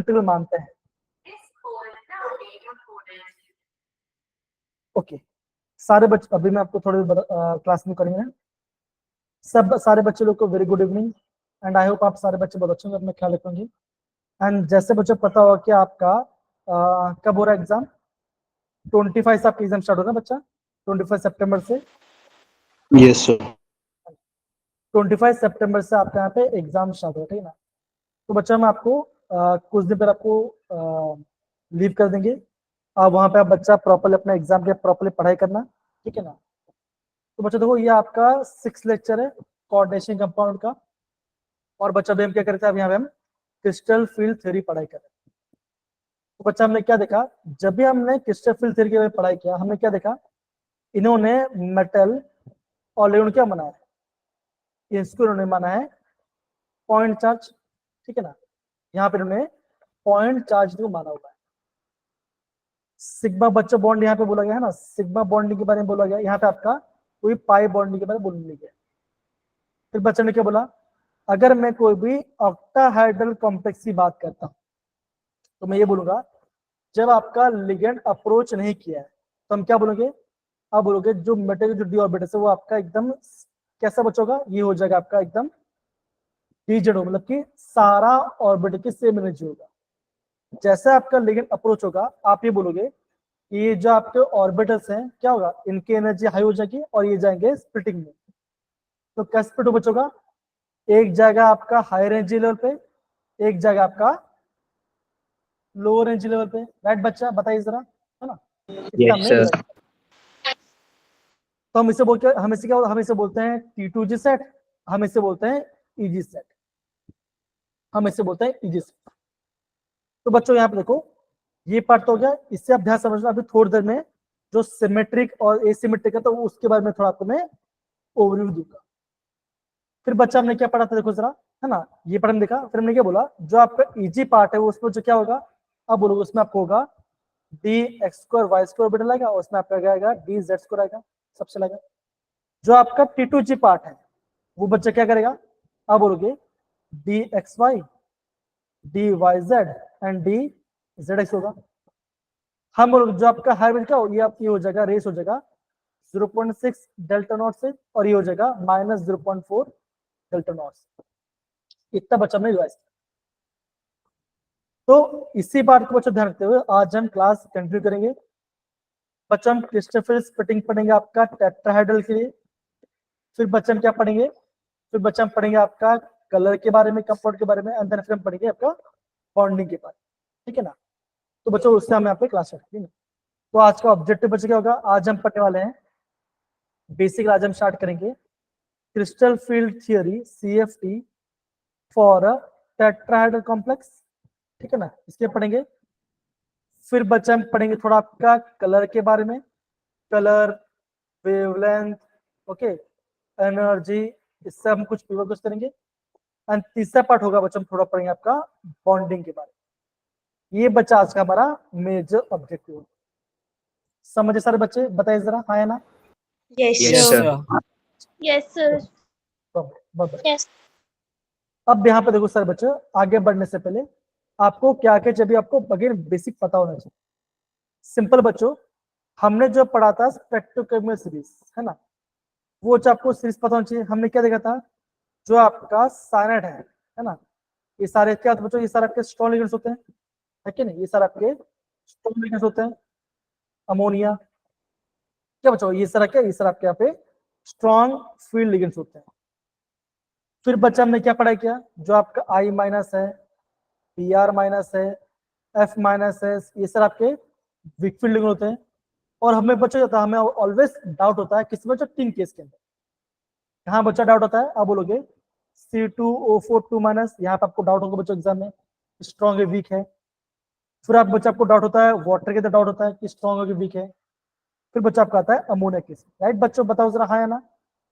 Critical मानते हैं। Okay सारे बच्चे, अभी मैं आपको थोड़ी क्लास में करेंगे सब सारे बच्चे लोग को very good evening and I hope आप सारे बच्चे बहुत अच्छे होंगे, अपना ख्याल रखेंगे। एंड जैसे बच्चों पता होगा कि आपका कब हो रहा है एग्जाम, 25 से आपका एग्जाम स्टार्ट हो रहा है बच्चा, 25 सितंबर से। Yes sir. 25 सितंबर से आपका यहाँ पे एग्जाम स्टार्ट हो रहा है, ठीक है ना। तो बच्चा हम आपको कुछ दिन पर आपको लीव कर देंगे, आप वहाँ पे आप बच्चा प्रॉपरली अपना एग्जाम के प्रॉपरली पढ़ाई करना, ठीक है ना। तो बच्चा देखो ये आपका 6 लेक्चर है कोऑर्डिनेशन कंपाउंड का, और बच्चा भी हम क्या करते हैं, अब यहाँ पे हम क्रिस्टल फील्ड थ्योरी पढ़ाई कर रहे हैं। तो बच्चा हमने क्या देखा, जब भी हमने क्रिस्टल फील्ड थ्योरी के बारे में पढ़ाई किया, हमने क्या देखा, इन्होंने मेटल और लेड क्या माना है, इसको इन्होंने माना है पॉइंट चार्ज, ठीक है ना। यहाँ पे इन्होंने पॉइंट चार्ज को माना हुआ है। सिग्मा बच्चा बॉन्ड यहाँ पे बोला गया है ना, सिग्मा बॉन्डिंग के बारे में बोला गया, यहाँ पे आपका कोई पाई बॉन्डिंग के बारे में बोलने गया। फिर बच्चे ने क्या बोला, अगर मैं कोई भी ऑक्टाहाइड्रल कॉम्प्लेक्स की बात करता हूं तो मैं ये बोलूंगा जब आपका लिगेंड अप्रोच नहीं किया है तो हम क्या बोलोगे, आप बोलोगे जो मेटल जो डी ऑर्बिटल है वो आपका एकदम कैसा बच्चा होगा, ये हो जाएगा आपका एकदम डीजेड हो, मतलब कि सारा ऑर्बिटल की सेम एनर्जी होगा। जैसे आपका लिगेंड अप्रोच होगा आप ये बोलोगे कि ये जो आपके ऑर्बिटल्स हैं क्या होगा, इनकी एनर्जी हाई हो जाएगी और ये जाएंगे स्प्लिटिंग में। तो क्या स्प्लिट हो बच्चों, एक जगह आपका हाई एनर्जी लेवल पे, एक जगह आपका लोअर एनर्जी लेवल पे, राइट बच्चा बताइए जरा, है ना। Yes sir. तो हम इसे बोलते हैं, हम इसे बोलते हैं T2G सेट, हम इसे बोलते हैं EG सेट, हम इसे बोलते हैं EG सेट। तो बच्चों यहाँ पे देखो ये पार्ट तो हो गया, इससे आप ध्यान समझना। अभी थोड़ी देर में जो सिमेट्रिक और एसिमेट्रिक है तो उसके बारे में थोड़ा आपको मैं ओवरव्यू दूंगा। फिर बच्चा हमने क्या पढ़ा था देखो जरा, है ना, ये पढ़ने देखा। फिर हमने क्या बोला, जो आपका इजी पार्ट है वो उसमें जो क्या होगा, अब बोलोगे उसमें आपको होगा dx² y² ऑर्बिटल आएगा, और उसमें आपका आएगा dz² आएगा, सबसे लगेगा। जो आपका T2G पार्ट है वो बच्चा क्या करेगा, अब बोलोगे dxy dyz एंड dzx होगा। हम बोलोगे जो आपका हाइब्रिड का ये आपकी हो जाएगा, रेस हो जाएगा 0.6 डेल्टा नॉट से, और ये हो जाएगा -0.4 डेल्टा नॉट से। इतना बच्चा हमने रिवाइज किया। तो इसी बात को बच्चों ध्यान रखते हुए आज हम क्लास कंटिन्यू करेंगे। बच्चा हम क्रिस्टोफर स्प्लिटिंग पढ़ेंगे आपका टेट्राहेड्रल के लिए। फिर बच्चा हम क्या पढ़ेंगे, फिर बच्चा हम पढ़ेंगे आपका कलर के बारे में, कंपाउंड के बारे में, एंड देन फिर हम पढ़ेंगे आपका बॉन्डिंग के बारे में, ठीक है ना। तो बच्चों उससे हम यहाँ पे क्लास स्टार्ट करेंगे। तो आज का ऑब्जेक्टिव बच्चे क्या होगा, आज हम पढ़ने वाले हैं बेसिक, आज हम स्टार्ट करेंगे crystal field theory CFT for tetrahedral complex, ठीक है ना, इसके पढ़ेंगे। फिर बच्चा हम पढ़ेंगे थोड़ा आपका कलर के बारे में, कलर, वेवलेंथ, ओके, एनर्जी, इससे हम कुछ प्रिवोर्स करेंगे। एंड तीसरा पार्ट होगा बच्चा हम थोड़ा पढ़ेंगे आपका बॉन्डिंग के बारे में। ये बच्चा आज का हमारा मेजर ऑब्जेक्टिव। समझे सारे बच्चे, बताइए जरा, हाँ या ना। Yes, yes sir. Sir. Yes, sir. Yes. अब यहाँ पे देखो सारे बच्चे, आगे बढ़ने से पहले आपको क्या क्या चाहिए, आपको अगेन बेसिक पता होना चाहिए। सिंपल बच्चों, हमने जो पढ़ा था स्पेक्ट्रोकेमिकल सीरीज, है ना, वो जो आपको सीरीज पता होना चाहिए। हमने क्या देखा था, जो आपका साइनाइड है ना, ये सारे क्या बच्चों, ये सारे आपके स्ट्रॉन्ग लिगेंड्स होते हैं, है कि नहीं, ये सारे आपके स्ट्रॉन्ग लिगेंड्स होते हैं। अमोनिया क्या बच्चों, ये सारा क्या, ये सारा आपके यहाँ पे स्ट्रॉन्ग फील्ड लिगेंड्स होते हैं। फिर बच्चा हमने क्या पढ़ाई किया, जो आपका I- है, Br- है, F- है, ये सारे आपके वीक फील्ड लिगेंड होते हैं। और हमें बच्चा जाता है, हमें ऑलवेज डाउट होता है किसमें, जो 3 केस के अंदर। यहाँ बच्चा डाउट होता है, आप बोलोगे C2O4 2-, यहाँ पे आपको डाउट होगा बच्चों एग्जाम में, स्ट्रॉन्ग है वीक है। फिर आप बच्चा आपको डाउट होता है वाटर के अंदर, डाउट होता है कि स्ट्रॉन्ग है कि वीक है। फिर बच्चा आपका आता है अमोनिया केस, राइट बच्चों, बताओ जरा, हाँ या ना,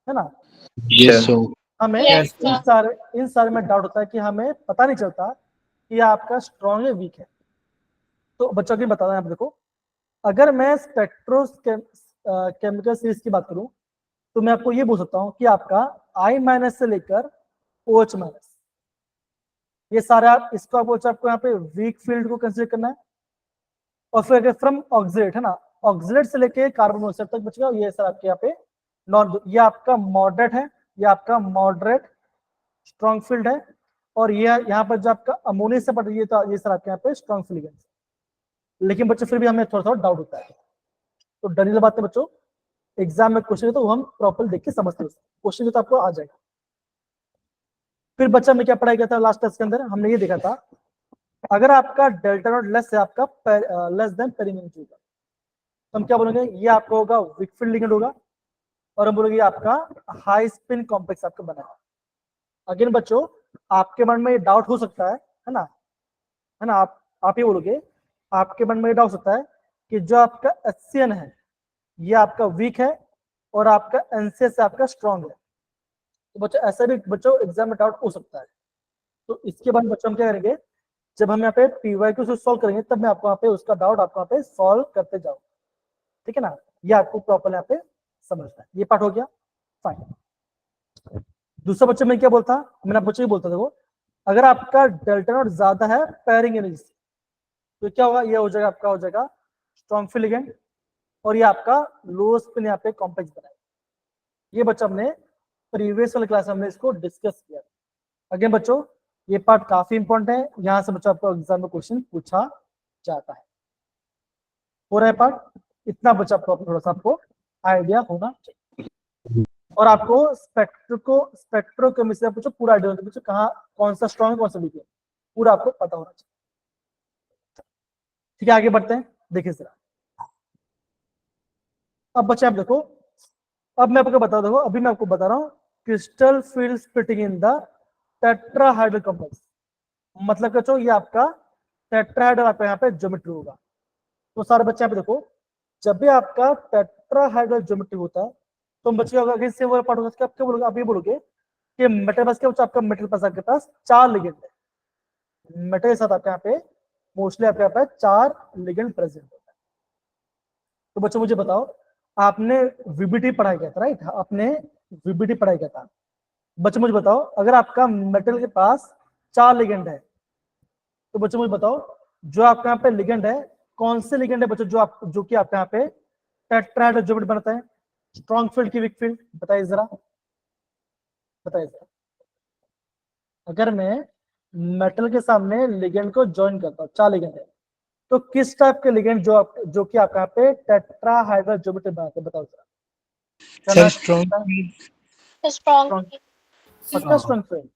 है ना। Yes sir. हमें Yes, इन सारे में डाउट होता है कि हमें पता नहीं चलता कि आपका स्ट्रॉन्ग है वीक है। तो बच्चों की बता दें, आप देखो, अगर मैं केमिकल सीरीज की बात करूं तो मैं आपको ये बोल सकता हूं कि आपका I- से लेकर OH-, ये सारे आप इसको आपको यहाँ पे वीक फील्ड को कंसीडर करना है। और फिर अगर फ्रॉम ऑक्सिलेट है ना, ऑक्सिलेट से लेके कार्बन मोनोऑक्साइड तक बचेगा, ये सर आपके यहाँ पे नॉन, ये आपका मॉडरेट है, ये आपका मॉडरेट स्ट्रॉन्ग फील्ड है, और ये यहाँ पर जो आपका अमोनिया से पड़, ये सर आपके यहाँ पे स्ट्रॉन्ग फील्ड है। लेकिन बच्चों फिर भी हमें थोड़ा थोड़ा डाउट होता है, तो डरने वाली बात है बच्चों, एग्जाम में क्वेश्चन है तो हम प्रॉपर देख के समझते हैं, क्वेश्चन तो आपको आ जाएगा। फिर बच्चा में क्या पढ़ाया गया था लास्ट टेस्ट के अंदर, हमने ये देखा था अगर आपका डेल्टा नॉट लेस है आपका लेस देन पेरिमीटर का, तो हम क्या बोलेंगे, ये आपका होगा वीक फील्ड लिगेंड होगा, और हम बोलेंगे आपका हाई स्पिन कॉम्प्लेक्स आपका बना है। अगेन बच्चों आपके मन में डाउट हो सकता है ना, है ना, आप ये बोलोगे, आपके मन में डाउट सकता है कि जो आपका HCN है ये आपका वीक है और आपका NCS आपका स्ट्रॉन्ग है। तो बच्चों ऐसा भी बच्चों एग्जाम में डाउट हो सकता है। तो इसके बाद बच्चों हम क्या करेंगे, जब हम यहाँ पे PYQ से सॉल्व करेंगे तब मैं आपको यहाँ पे उसका डाउट आपको यहाँ पे सॉल्व करते जाऊँ, ठीक है ना, ये आपको प्रॉपर यहाँ पे समझना है। ये पार्ट हो गया, फाइन। दूसरा बच्चों में क्या बोलता, मैंने बच्चों ही बोलता देखो, अगर आपका डेल्टा नॉट ज्यादा है पेयरिंग एनर्जी से, तो क्या होगा, ये हो जाएगा आपका हो जाएगा स्ट्रॉन्ग फील्ड लिगेंड, और ये आपका लो स्पिन यहाँ पे कॉम्प्लेक्स बनाएगा। ये बच्चा हमने प्रीवियस वाले क्लास में हमने इसको डिस्कस किया। अगेन बच्चों ये पार्ट काफी इंपॉर्टेंट है, यहाँ से बच्चों आपको एग्जाम में क्वेश्चन पूछा जाता है। हो रहा है पार्ट, इतना बच्चा थोड़ा सा आपको आइडिया होना चाहिए, और आपको स्पेक्ट्रोकेमिस्ट्री से पूछो पूरा आइडिया होना चाहिए, कहाँ कौन सा स्ट्रॉन्ग है कौन सा वीक है, पूरा आपको पता होना चाहिए। ठीक है, आगे बढ़ते हैं, देखिए जरा। अब बच्चे आप देखो, अब मैं आपको बता दूंगा, अभी मैं आपको बता रहा हूँ crystal field splitting in the tetrahedral complex. मतलब बच्चों ये आपका टेट्राहाइड्रल आपका यहाँ पे ज्योमेट्री होगा। तो सारे बच्चे यहाँ पे देखो, जब भी आपका टेट्राहाइड्रल ज्योमेट्री होता है तो बच्चे अगर इससे वो पार्ट होता है, आप क्या बोलोगे, आप ये बोलोगे कि मेटल पास क्या, आपका मेटल पास आपके पास 4 लिगेंड है, मेटल के साथ आपके यहाँ पे मोस्टली आपके यहाँ पे 4 लिगेंड प्रेजेंट होता है। तो बच्चों मुझे बताओ, आपने VBT पढ़ाया गया था, राइट, आपने VBT पढ़ाया गया था। बच्चों मुझे बताओ, अगर आपका मेटल के पास 4 लिगेंड है, तो बच्चों मुझे बताओ जो आपका यहाँ पे लिगेंड है, कौन से लिगेंड है बच्चों जो कि आपके यहाँ पे टेट्राहाइड्रल ज्योमेट्री बनाता है, स्ट्रॉन्ग फील्ड की वीक फील्ड, बताइए जरा, बताइए जरा। अगर मैं मेटल के सामने लिगेंड को ज्वाइन करता हूँ, 4 लिगेंड है, तो किस टाइप के लिगेंड जो कि आपका यहाँ पे टेट्राहाइड्रल ज्योमेट्री बनाते हैं, बताओ जरा। Sir strong Strong. पक्का स्ट्रॉन्ग फील्ड,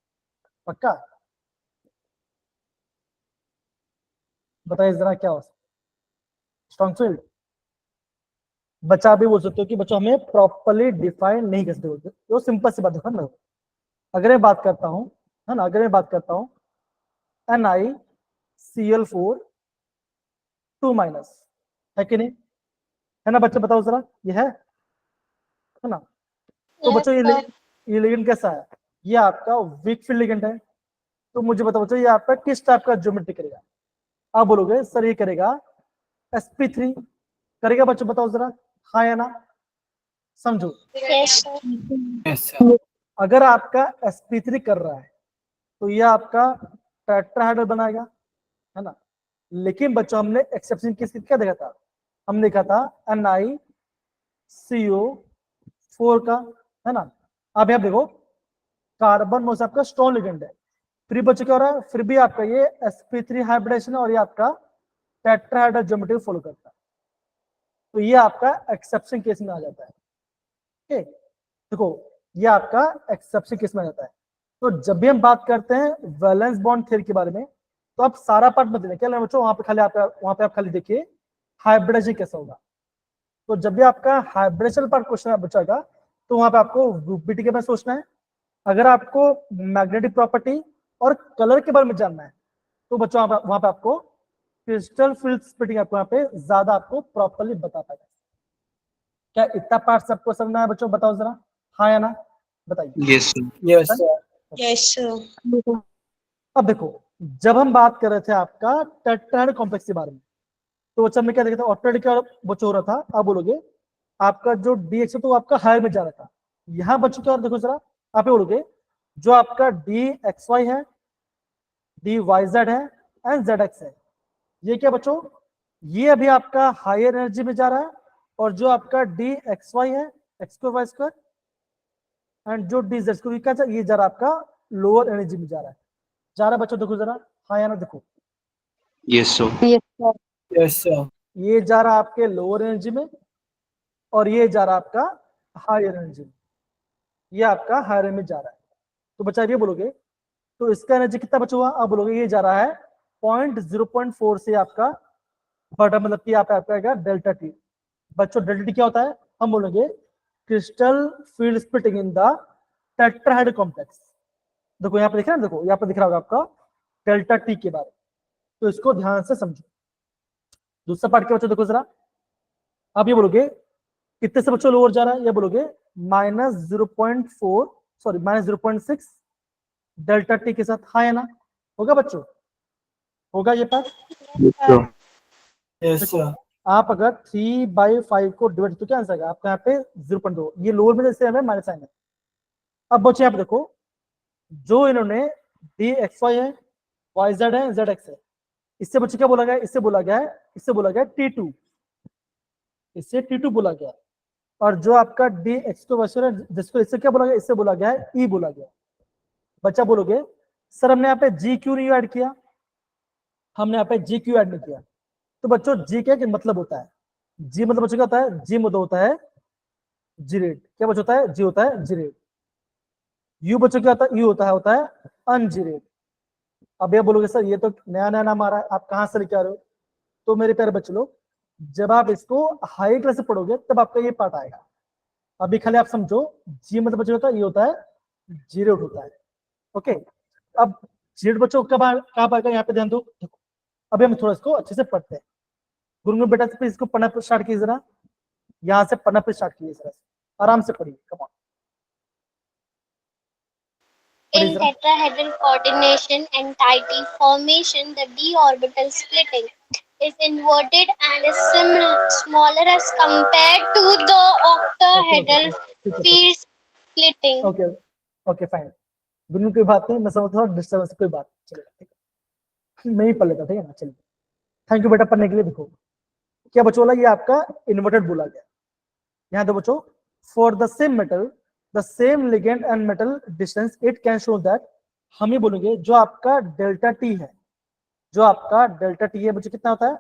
पक्का, बताइए जरा क्या हो स्ट्रॉन्ग फील्ड। बच्चा भी बोल सकते हो कि बच्चों हमें प्रॉपर्ली डिफाइन नहीं कर सकते, तो सिंपल सी बात है ना। अगर मैं बात करता हूँ, है ना, अगर मैं बात करता हूँ NiCl4 2- है कि नहीं, है ना बच्चे, बताओ जरा, ये है ना। तो Yes, बच्चों sir. ये लिगेंड कैसा है, ये आपका वीक फील्ड लिगेंड है। तो मुझे बताओ बच्चों, ये आपका किस टाइप का ज्योमेट्री करेगा, आप बोलोगे सर ये करेगा sp3 करेगा, बच्चों बताओ जरा, हाँ या ना, समझो। Yes, sir. यस सर अगर आपका sp3 कर रहा है तो ये आपका टेट्राहाइड्रल बनाएगा, है ना। लेकिन बच्चों हमने एक्सेप्शन क्या देखा था, हमने देखा था NiCO4 का, है ना। अब यहाँ देखो कार्बन मोनोऑक्साइड आपका स्ट्रॉन्ग लिगेंड है, फिर बच्चों क्या हो रहा है, फिर भी आपका ये sp3 हाइब्रिडेशन है और ये आपका टेट्राहाइड्रल ज्योमेट्री फॉलो करता है, तो ये आपका एक्सेप्शन केस में आ जाता है। ठीक, देखो ये आपका एक्सेप्शन केस में आ जाता है। तो जब भी हम बात करते हैं वैलेंस बॉन्ड थ्योरी के बारे में, तो आप सारा पार्ट मत देना, क्या लेना बच्चों, वहां पे आप खाली देखिए हाइब्रिडेशन कैसा होगा। तो जब भी आपका हाइब्रिडेशन पार्ट क्वेश्चन बचेगा, तो वहां पे आपको VBT के बारे में सोचना है। अगर आपको मैग्नेटिक प्रॉपर्टी और कलर के बारे में जानना है, तो बच्चों वहां पे आपको क्रिस्टल फील्ड स्प्लिटिंग आपको यहाँ पे ज्यादा आपको प्रॉपर्ली बता पाएगा। क्या इतना पार्ट सबको समझना है बच्चों, बताओ जरा, हाँ या ना, बताइए। Yes sir yes Yes, sir. अब देखो, जब हम बात कर रहे थे आपका टेट्राहाइड्रल कॉम्प्लेक्स के बारे में, तो बच्चा में क्या देखा था, ऑटोमेटिक क्या बच्चों हो रहा था, आप बोलोगे आपका जो DX है तो आपका हायर में जा रहा था। यहाँ बच्चों क्या देखो जरा, आप ये बोलोगे जो आपका DXY है डी वाई जेड है एंड जेड एक्स है। ये क्या बच्चों, ये अभी आपका हायर एनर्जी में जा रहा है, और जो आपका डी एक्स वाई है, X square Y square, and जो डी जेड स्क्वायर क्या ये जा रहा है आपका लोअर एनर्जी में जा रहा है। जा रहा है बच्चों, देखो जरा, हाँ या ना, देखो Yes, sir. Yes, sir. ये जा रहा है आपके लोअर एनर्जी में, और ये जा रहा है आपका हायर एनर्जी में। ये आपका हायर में जा रहा है। तो बच्चा ये बोलोगे, तो इसका एनर्जी कितना बचा हुआ, आप बोलोगे ये जा रहा है 0.4 से आपका बटा, मतलब कि आपका आएगा डेल्टा टी। बच्चों डेल्टा टी क्या होता है, हम बोलेंगे crystal field splitting in the tetrahedral complex. देखो यहाँ पे दिख रहा है, देखो यहाँ पे दिख रहा होगा आपका डेल्टा टी के बारे में, तो इसको ध्यान से समझो। दूसरा पार्ट क्या बच्चों, देखो जरा, आप ये बोलोगे कितने से बच्चों लोअर जा रहा है, ये बोलोगे -0.4 सॉरी -0.6 डेल्टा टी के साथ, हाँ या ना, होगा बच्चों, होगा ये part. Yes, sir. Yes, sir. आप अगर 3/5 को डिवाइड, तो क्या आंसर आएगा आपका, यहाँ पे 0.2, ये लोअर में जैसे हमें माइनस साइन है। अब बच्चे यहाँ पे देखो, जो इन्होंने डी एक्स वाई है, वाई जेड है, जेड एक्स है, इससे बच्चे क्या बोला गया, इससे बोला गया है, इससे बोला गया T2, इससे T2 बोला गया। और जो आपका डी एक्स को वैसे है, जिसको इससे क्या बोला गया, इससे बोला गया है ई बोला गया। बच्चा बोलोगे सर हमने यहाँ पे जी क्यों नहीं ऐड किया, हमने यहाँ पे जी क्यों ऐड नहीं किया। तो बच्चों जी क्या मतलब होता है, जी मतलब बच्चों क्या होता है, जी मतलब होता है जी रेट, क्या बच्चों होता है, जी होता है जी रेट। यू बच्चों क्या होता है, यू होता है अनजी रेट। अब ये बोलोगे सर ये तो नया नया नाम आ रहा है, आप कहाँ से लेके आ रहे हो, तो मेरे प्यारे बच्चे लोग, जब आप इसको हाई क्लास से पढ़ोगे तब आपका ये पार्ट आएगा। अभी खाली आप समझो, जी मतलब बच्चों होता है, ये होता है जी रेट होता है। ओके, अब जी रेट बच्चों कब कहाँ आएगा, यहाँ पे ध्यान दो। देखो अभी हम थोड़ा इसको अच्छे से पढ़ते हैं। गुरु बेटा से इसको पढ़ना स्टार्ट कीजिए जरा, यहाँ से पढ़ना स्टार्ट कीजिए जरा, आराम से पढ़िए, come on. In tetrahedral coordination and tidy formation, the d orbital splitting is inverted and is smaller as compared to the octahedral field splitting. Okay okay fine, गुरु कोई बात नहीं, मैं समझता हूँ डिस्टर्बेंस कोई बात नहीं, चलेगा ठीक है, मैं ही पढ़ लेता, ठीक है ना, चलिए थैंक यू बेटा पढ़ने के लिए। देखो क्या बच्चों बोला, ये आपका इन्वर्टेड बोला गया। यहाँ दो बच्चों, for the same metal the same ligand and metal distance it can show that, हम ये बोलेंगे जो आपका डेल्टा टी है, जो आपका डेल्टा टी है बच्चों कितना होता है,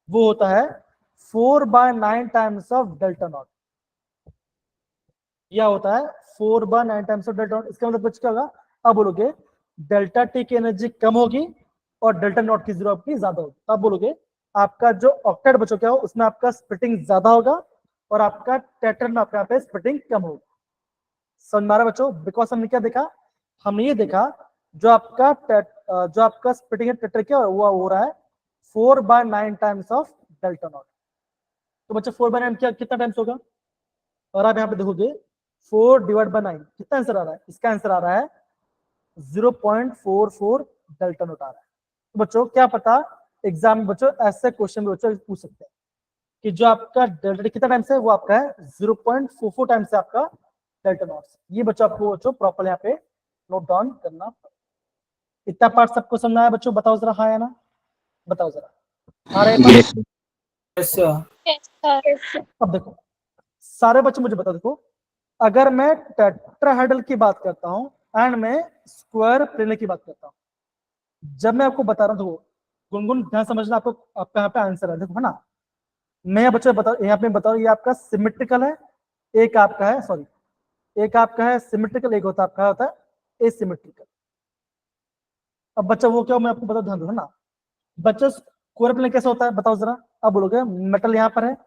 वो होता है 4/9 टाइम्स ऑफ डेल्टा नॉट। यह होता है 4/9 टाइम्स ऑफ डेल्टा नॉट। इसका मतलब बच्चों क्या होगा, अब बोलोगे डेल्टा टी की एनर्जी कम होगी और डेल्टा नॉट की जीरो आपकी ज्यादा होगी, तब बोलोगे आपका जो ऑक्टेट बच्चों क्या हो, उसमें आपका स्प्लिटिंग ज्यादा होगा और आपका टेट्रा में आपका पे स्प्लिटिंग कम होगा। समझ में आ रहा है बच्चों, बिकॉज हमने क्या देखा, हमने ये देखा जो आपका स्प्लिटिंग टेट्रा क्या हुआ हो रहा है 4/9 टाइम्स ऑफ डेल्टा नॉट। तो बच्चों 4/9 क्या कितना टाइम्स होगा, और आप यहाँ पे देखोगे 4/9 कितना आंसर आ रहा है, इसका आंसर आ रहा है 0.44 डेल्टा नॉट आ रहा है। तो बच्चों क्या पता एग्जाम में बच्चों ऐसे क्वेश्चन में बच्चों पूछ सकते हैं कि जो आपका डेल्टा टी कितना टाइम्स है, वो आपका है 0.44 टाइम्स है आपका डेल्टा नॉट। ये बच्चों आपको बच्चों प्रॉपर यहाँ पे नोट डाउन करना पड़ेगा। इतना पार्ट सबको समझना है बच्चों, बताओ जरा हाँ या ना, बताओ जरा, आ रहा है part? Yes, sir. Yes, sir. Yes, sir. अब देखो सारे बच्चे मुझे बता, देखो अगर मैं टेट्राहेड्रल की बात करता हूँ एंड मैं स्क्वायर प्लेन की बात करता हूँ, जब मैं आपको बता रहा हूँ, देखो गुनगुन ध्यान समझना, आपको आपका यहाँ पे आंसर है, देखो है ना, मैं बच्चों बता यहाँ पे बताओ, ये आपका सिमेट्रिकल है, एक आपका है सॉरी, एक आपका है सिमेट्रिकल, एक होता है एसिमेट्रिकल। अब बच्चा वो क्या, मैं आपको बता ध्यान दो, है ना बच्चा, स्क्वायर प्लेन कैसा होता है बताओ जरा, अब बोलोगे मेटल यहाँ पर है,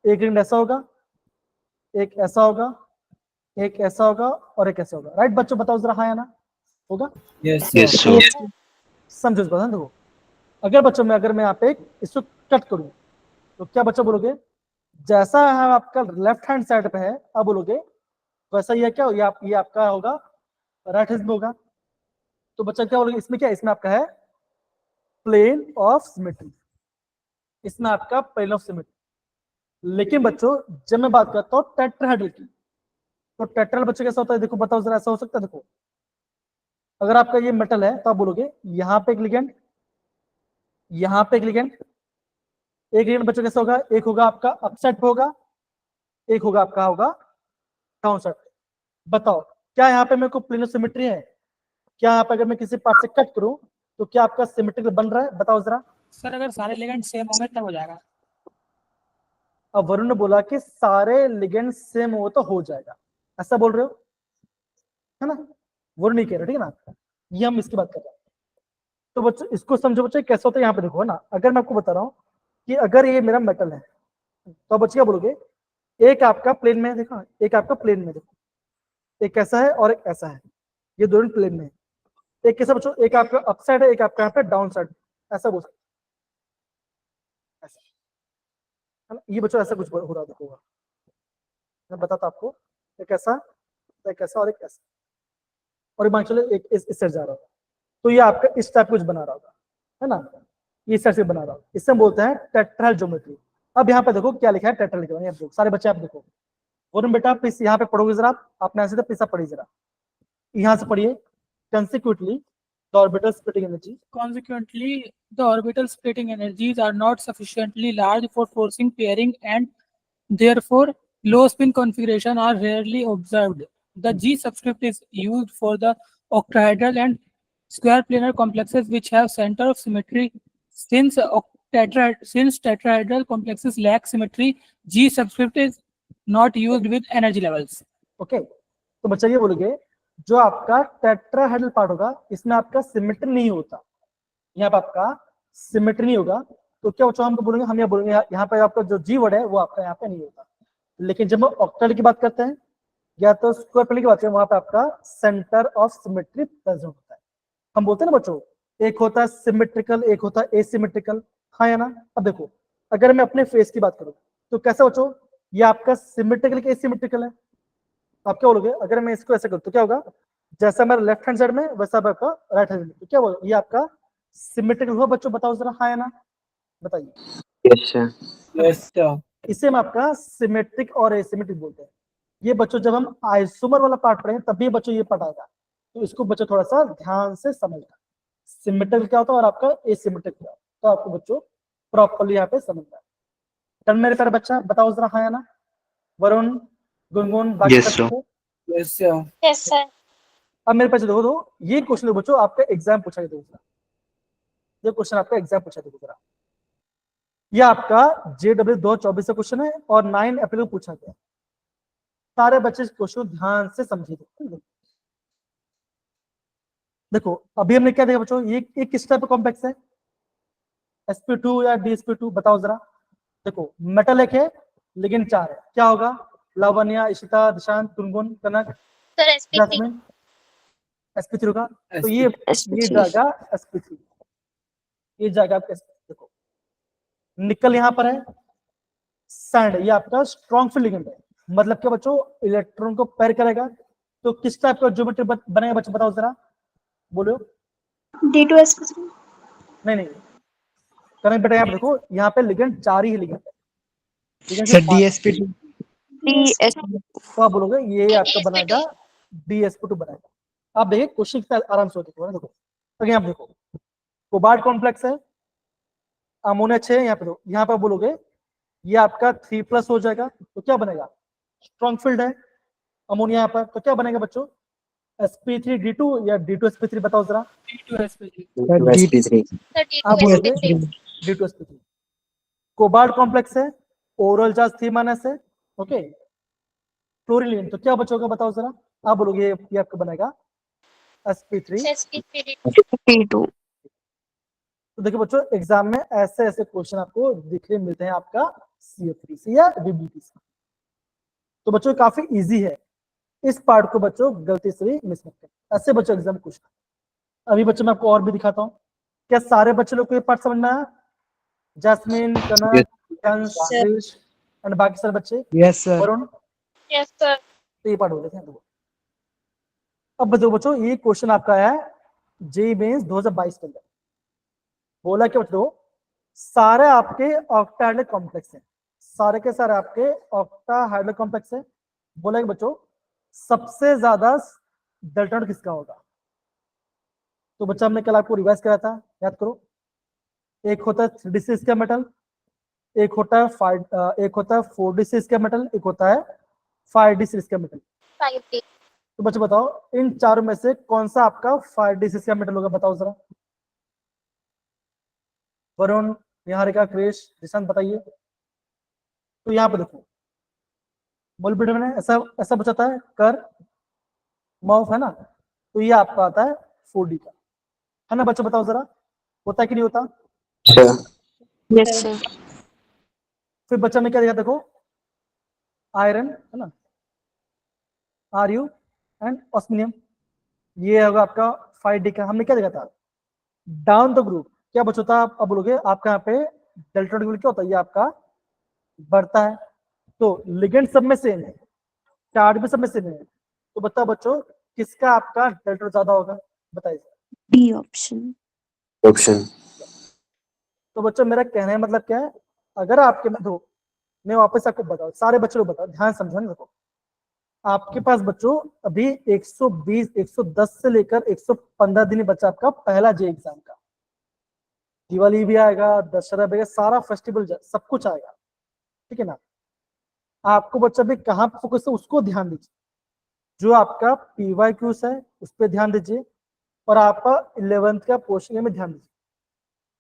एक रिंग ऐसा होगा, एक ऐसा होगा, एक ऐसा होगा और एक ऐसा होगा, राइट बच्चों, बताओ जरा हाँ या ना, होगा? Yes, sir. Yes, sir. समझो इस बात है, देखो अगर बच्चों में अगर मैं यहाँ पे इसको कट करूं तो क्या बच्चों बोलोगे, जैसा है आपका लेफ्ट हैंड साइड पे है, अब बोलोगे वैसा ये क्या, ये आपका होगा राइट हैंड में होगा। तो बच्चा क्या बोलोगे, इसमें क्या, इसमें आपका है प्लेन ऑफ सिमेट्री, इसमें आपका प्लेन ऑफ सिमेट्री। लेकिन बच्चों जब मैं बात करता हूँ टेट्राहेड्रल की, तो टेट्राहेड्रल बच्चों कैसा होता है, देखो बताओ जरा, ऐसा हो सकता है, देखो अगर आपका ये मेटल है तो आप बोलोगे यहाँ पे एक लिगेंड, यहाँ पे एक लिगेंड, एक लिगेंड बच्चों कैसा होगा, एक होगा आपका अपसाइड पे होगा, एक होगा आपका होगा डाउन साइड पे। बताओ क्या यहाँ पे मेरे को प्लेनो सिमेट्री है? क्या यहाँ पे अगर मैं किसी पार्ट से कट करूं तो क्या आपका सिमेट्रिकल बन रहा है? बताओ जरा। सर अगर सारे लिगेंड सेम होंगे तब हो जाएगा। अब वरुण ने बोला कि सारे लिगेंड सेम हो तो हो जाएगा, ऐसा बोल रहे हो, है ना? वरुण नहीं कह रहे, ठीक है ना? ये हम इसकी बात कर रहे हैं। तो बच्चों इसको समझो बच्चों कैसे होता है, यहाँ पे देखो, है ना? अगर मैं आपको बता रहा हूँ कि अगर ये मेरा मेटल है तो बच्चे क्या बोलोगे, एक आपका प्लेन में है, देखो एक आपका प्लेन में, देखो एक ऐसा है और एक ऐसा है, ये दोनों प्लेन में है। एक कैसा बच्चों, एक आपका अपसाइड है, एक आपका यहाँ पे डाउन साइड, ऐसा बोल सकते, ऐसा, है ना? ये बच्चों ऐसा कुछ हो रहा देखो, मैं बताता आपको, एक ऐसा, एक ऐसा और एक ऐसा, और मान चलो एक इस साइड जा रहा होगा, तो ये आपका इस टाइप कुछ बना रहा होगा, है ना? ये इस साइड से बना रहा होगा, इससे हम बोलते हैं टेट्राहेड्रल ज्योमेट्री। अब यहाँ पे देखो क्या लिखा है, टेट्रा लिखा है, देखो सारे बच्चे आप देखो, और बेटा प्लीज यहाँ पे पढ़ोगे जरा, आपने ऐसे तो प्लीज पढ़िए जरा, यहाँ से पढ़िए, consequently the orbital splitting energy, Consequently, the orbital splitting energies are not sufficiently large for forcing pairing and therefore low spin configuration are rarely observed. The G subscript is used for the octahedral and square planar complexes which have center of symmetry. Since tetrahedral complexes lack symmetry, G subscript is not used with energy levels. Okay तो बच्चा ये बोलोगे जो आपका tetrahedral part होगा इसमें आपका symmetry नहीं होता, यहाँ पे आपका सिमेट्री नहीं होगा, तो क्या बच्चों हम बोलेंगे, हम यहाँ बोलेंगे यहाँ पे आपका जो जी वर्ड है वो आपका यहाँ पे नहीं होता। लेकिन जब हम ऑक्टाहेड्रल की बात करते हैं या तो स्क्वायर प्लेन की बात करें, वहां पे आपका सेंटर ऑफ सिमेट्री प्रेजेंट होता है। हम बोलते हैं ना बच्चों, एक होता है सिमेट्रिकल, एक होता है एसिमेट्रिकल, हाँ या ना? अब देखो अगर मैं अपने फेस की बात करूं तो कैसा बच्चों, ये आपका सिमेट्रिकल के एसिमेट्रिकल है? आप क्या बोलोगे, अगर मैं इसको ऐसे करूं तो क्या होगा, जैसा मेरा लेफ्ट हैंड साइड में वैसा आपका राइट हैंड में, तो क्या बोलो, ये आपका सिमेट्रिकल हुआ बच्चों? बताओ जरा, हाँ या ना, बताइए। Yes, sir. Yes, sir. इसे हम आपका सिमेट्रिक और एसिमेट्रिक बोलते हैं। ये बच्चों जब हम आइसोमर वाला पार्ट पढ़ें तब भी बच्चों ये पार्ट आएगा, तो इसको बच्चों थोड़ा सा ध्यान से समझना, सिमेट्रिक क्या होता है और आपका एसिमेट्रिक क्या होता है, तो आपको बच्चों प्रॉपर्ली यहाँ पे समझना है। टर्न मेरे पर बच्चा बताओ जरा, हाँ या ना? वरुण, गुनगुन, बाकी Yes, सब sir. Yes, sir. Yes, sir. अब मेरे पास देखो दो, ये क्वेश्चन बच्चों आपका एग्जाम पूछा गया दूसरा, ये क्वेश्चन आपका एग्जाम पूछा गया दूसरा, ये आपका JW 2024 का क्वेश्चन है और 9 अप्रैल को पूछा गया। सारे बच्चे इस क्वेश्चन को ध्यान से समझिए। देखो अभी हमने क्या देखा बच्चों, ये किस टाइप का कॉम्प्लेक्स है, sp2 या dsp2, बताओ जरा। देखो मेटल एक है लेकिन 4 है, क्या होगा? लावण्या, इशिता, दिशांत, गुनगुन, कनक, Sir, SP3. जैस्मिन, sp3 होगा, तो ये SP3. जाएगा sp3, ये जाएगा आपका sp3। देखो निकल यहाँ पर है, सैंड ये आपका स्ट्रॉन्ग फील्ड लिगेंड है, मतलब क्या बच्चों, इलेक्ट्रॉन को पैर करेगा, तो किस टाइप का ज्योमेट्री बनेगा बच्चों, बताओ जरा, बोलो। D2sp3. नहीं करें बेटा, यहाँ पे देखो, यहाँ पे लिगेंड 4 ही लिगेंड है, लिगेंड सर DSP2 तो आप बोलोगे ये आपका बनाएगा dsp2 बनाएगा। आप देखिए क्वेश्चन कितना आराम से होता है, देखो तो यहाँ पे देखो कोबाल्ट कॉम्प्लेक्स है, अमोनिया 6 यहाँ पे, यहाँ पे बोलोगे ये आपका 3+ हो जाएगा, तो क्या बनेगा, स्ट्रॉन्ग फील्ड है अमोनिया यहाँ पर, तो क्या बनेगा बच्चों, sp3d2 या d2sp3, बताओ जरा। D2sp3. SP3. Sir, आप बोलोगे D2sp3. d2sp3। कोबाल्ट कॉम्प्लेक्स है, ओरल चार्ज 3- है, ओके, क्लोरीन, तो क्या बचोगा बताओ जरा, आप बोलोगे ये आपका बनेगा sp3। sp3. तो देखिए बच्चों एग्जाम में ऐसे ऐसे क्वेश्चन आपको दिखने मिलते हैं आपका CF3 से या VBT से, तो बच्चों काफी इजी है, इस पार्ट को बच्चों गलती से भी मिस मत करें, ऐसे बच्चों एग्जाम कुछ। अभी बच्चों मैं आपको और भी दिखाता हूँ, क्या सारे बच्चे लोग को ये पार्ट समझ में आया? जैस्मिन, कनक, कंस, क्रिश एंड बाकी सारे बच्चे, Yes sir. Varun, Yes, sir. तो ये पार्ट हो गया था। अब बताओ बच्चों ये क्वेश्चन आपका आया है जेईई मेंस 2022 के अंदर, बोला क्या बच्चों, सारे आपके ऑक्टाहेड्रल कॉम्प्लेक्स हैं, सारे के सारे आपके ऑक्टाहेड्रल कॉम्प्लेक्स है, बोला कि बच्चों सबसे ज्यादा डेल्टा नोड किसका होगा, तो बच्चा हमने कल आपको रिवाइज कराया था, याद करो। एक होता है 3D सीरीज का मेटल, एक होता है 4D सीरीज का मेटल, एक होता है 5D सीरीज का मेटल। 5D. तो बच्चे बताओ इन चारों में से कौन सा आपका 5D सीरीज का मेटल होगा, बताओ जरा। वरुण, निहारिका, क्रिश, निशांत, बताइए। तो यहाँ पे देखो मोलिब्डेनम में ऐसा ऐसा बचाता है कर मॉफ, है ना। तो ये आपका आता है 4D का, है ना बच्चों, बताओ जरा होता है कि नहीं होता। Yes, Yes, sir. फिर बच्चा में क्या देखा, देखो आयरन, है ना, Ru एंड ऑस्मिनियम, ये होगा आपका 5D का। हमने क्या देखा था, डाउन द ग्रुप क्या बचा था, आप अब बोलोगे आपका यहाँ पे डेल्टा ग्रुप क्या होता है, ये आपका बढ़ता है। तो लिगेंड सब में सेम है, चार्ज भी सब में सेम है। तो बताओ बच्चों किसका आपका डेल्टा ज्यादा होगा, बताइए। D option. option. तो बच्चों मेरा कहने का मतलब क्या है, अगर आपके में दो, मैं वापस आपको बताऊं, सारे बच्चों को बताओ, ध्यान समझना। देखो आपके पास बच्चों अभी 120 110 से लेकर 115 दिन बचा आपका पहला जे एग्जाम का। दिवाली भी आएगा, दशहरा भी आएगा, सारा फेस्टिवल सब कुछ आएगा, ठीक है ना। आपको बच्चा भी कहाँ पे फोकस है उसको ध्यान दीजिए, जो आपका PYQs है उस पर ध्यान दीजिए, और आपका 11th का पोर्शन में ध्यान दीजिए।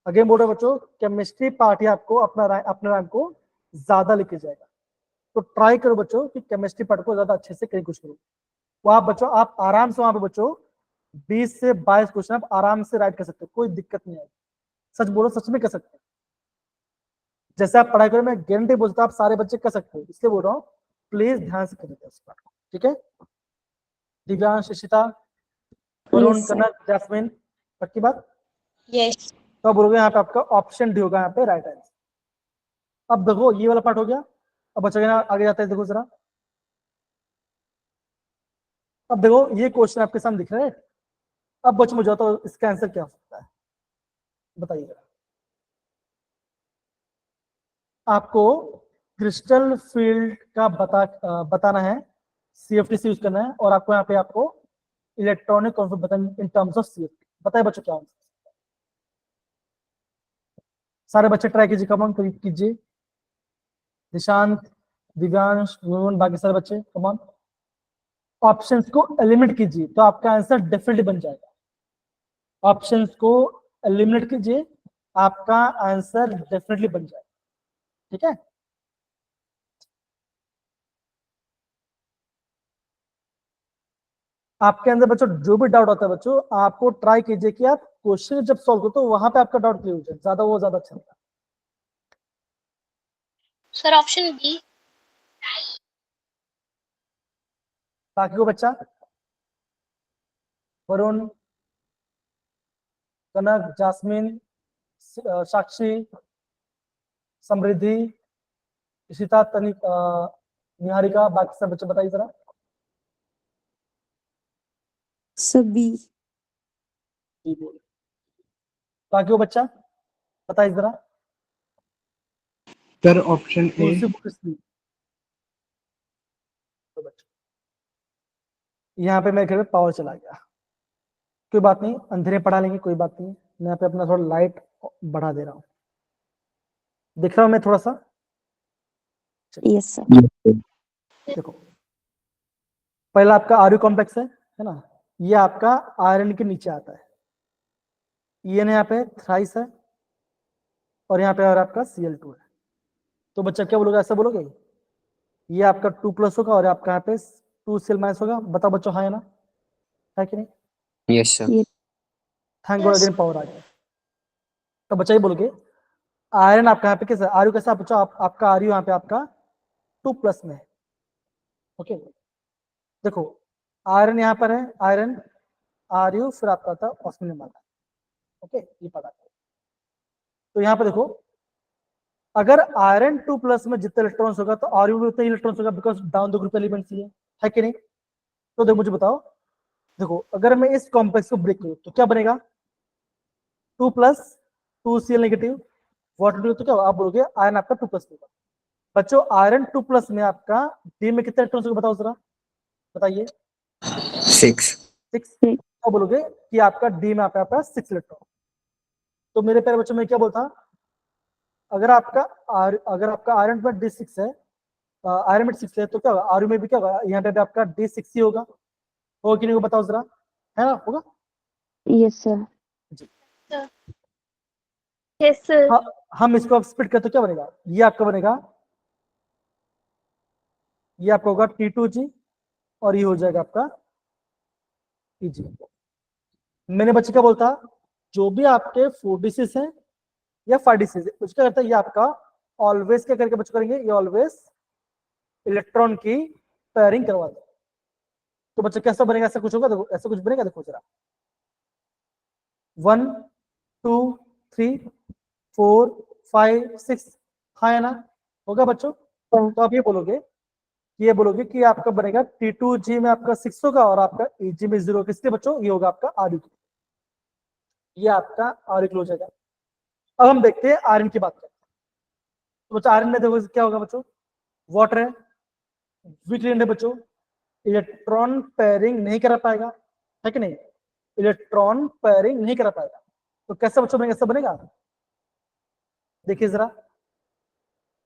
अगेन बोल रहे बच्चों केमिस्ट्री पार्ट ही आपको अपने रैंक को ज्यादा लेके जाएगा। तो ट्राई करो बच्चों कि केमिस्ट्री पार्ट को ज्यादा अच्छे से कहीं कुछ करो। वो आप बच्चों आप आराम से वहां पे बच्चों 20 से 22 क्वेश्चन आप आराम से राइट कर सकते हो, कोई दिक्कत नहीं आएगी। सच बोलो, सच में कर सकते हो। जैसे आप पढ़ाई करो, मैं गारंटी बोलता हूँ आप सारे बच्चे कर सकते हो, इसलिए बोल रहा हूँ प्लीज ध्यान से करिए इस पार्ट को, ठीक है। Divyansh, Shishita, Varun, Yes, sir. Kanak, Jasmine, पक्की बात। Yes. तो आप बोलोगे यहाँ पे आपका ऑप्शन डी होगा यहाँ पे राइट आंसर। अब देखो ये वाला पार्ट हो गया, अब बच्चा आगे जाता है, देखो जरा। अब देखो ये क्वेश्चन आपके सामने दिख रहा है। अब बच्चों मुझे बताओ इसका आंसर क्या हो सकता है, बताइए जरा। आपको क्रिस्टल फील्ड का बताना है, CFT से यूज करना है, और आपको यहाँ पे आपको इलेक्ट्रॉनिक कॉन्फिगरेशन बताना इन टर्म्स ऑफ CFT। बताइए बच्चों क्या आंसर। सारे बच्चे ट्राई कीजिए, कमान कीजिए। निशांत, दिव्यांश, रोहन, बाकी सारे बच्चे कमान ऑप्शंस को एलिमिनेट कीजिए, तो आपका आंसर डेफिनेटली बन जाएगा। ऑप्शंस को एलिमिनेट कीजिए, आपका आंसर डेफिनेटली बन जाएगा, ठीक है। आपके अंदर बच्चों जो भी डाउट होता है बच्चों, आपको ट्राई कीजिए कि आप क्वेश्चन जब सॉल्व करो तो वहां पे आपका डाउट क्लियर हो जाए, ज्यादा अच्छा होगा। Sir, option B. बाकी को बच्चा वरुण, कनक, जास्मिन, साक्षी, समृद्धि, इशिता, निहारिका, बाकी सब बच्चे बताइए जरा। So B. बाकी को बच्चा बताइए जरा। Sir, option A. यहाँ पे मेरे घर में पावर चला गया, कोई बात नहीं, अंधेरे पढ़ा लेंगे, कोई बात नहीं। मैं यहाँ पे अपना थोड़ा लाइट बढ़ा दे रहा हूँ, दिख रहा हूँ मैं थोड़ा सा। Yes, sir. देखो पहला आपका आर्यू कॉम्प्लेक्स है ना, ये आपका आयरन के नीचे आता है। ये यहाँ पे थ्राइस है, और यहाँ पे और आपका Cl2 है। तो बच्चा क्या बोलोगे, ऐसा बोलोगे ये आपका 2+ होगा, और आपका यहाँ पे 2Cl- होगा। बताओ बच्चों, हाँ है ना, है कि नहीं। Yes, sir. Thank god again power आ गया। तो बच्चा ये बोलोगे आयरन आपका यहाँ पे कैसा, आर्यू कैसा बच्चों, आपका आर्यू यहाँ पे आपका 2+ में है, ओके। देखो आयरन यहाँ पर है, आयरन आर्यू, फिर आपका आता है ऑस्मिनियम आता है, ओके, ये पता है। तो यहाँ पे देखो अगर आयरन 2+ में जितने इलेक्ट्रॉन्स होगा तो आर्यू में उतने इलेक्ट्रॉन्स होगा, because down the group elements ही है कि नहीं। तो देखो मुझे बताओ, देखो अगर मैं इस कॉम्प्लेक्स को ब्रेक करूं तो क्या बनेगा, 2+ 2Cl नेगेटिव, वाटर तो क्या आप बोलोगे आयरन आपका 2+ होगा। बच्चों आयरन 2+ में आपका डी में कितने इलेक्ट्रॉन्स होगा, बताओ जरा, बताइए। 6. 6। क्या बोलोगे कि आपका डी में आपका पास 6 इलेक्ट्रॉन। तो मेरे प्यारे बच्चों में क्या बोलता, अगर आपका आयरन में D6 है, आयरन में 6 है, तो क्या होगा आर में भी क्या होगा, यहाँ पे भी आपका D6 ही होगा कि नहीं, बताओ जरा, है ना, होगा। Yes, sir. Yes, sir. हम इसको अब स्प्लिट करते तो क्या बनेगा, ये आपका बनेगा, ये आपका होगा T2G और ये हो जाएगा आपका Eg। मैंने बच्चे क्या बोलता, जो भी आपके 4D6 है या 5D6 है, उसका करता है ये आपका ऑलवेज क्या करके बच्चों करेंगे, ये ऑलवेज इलेक्ट्रॉन की पेयरिंग करवा दो। तो बच्चे कैसा बनेगा, ऐसा कुछ होगा, देखो ऐसा कुछ बनेगा, देखो जरा 1 2 3 4 5 6, हाँ है ना, होगा बच्चों। तो आप ये बोलोगे कि आपका बनेगा T2G में आपका 6 होगा और आपका Eg में 0, किसके बच्चों, ये होगा आपका Re, ये आपका Re हो जाएगा। अब हम देखते हैं आयरन की बात करते हैं। तो बच्चों आयरन में देखो क्या होगा बच्चों, वाटर है, वीक लिंक है बच्चों, इलेक्ट्रॉन पेयरिंग नहीं करा पाएगा, है कि नहीं, इलेक्ट्रॉन पेयरिंग नहीं करा पाएगा। तो कैसा बच्चों बनेगा, ऐसा बनेगा, देखिए जरा,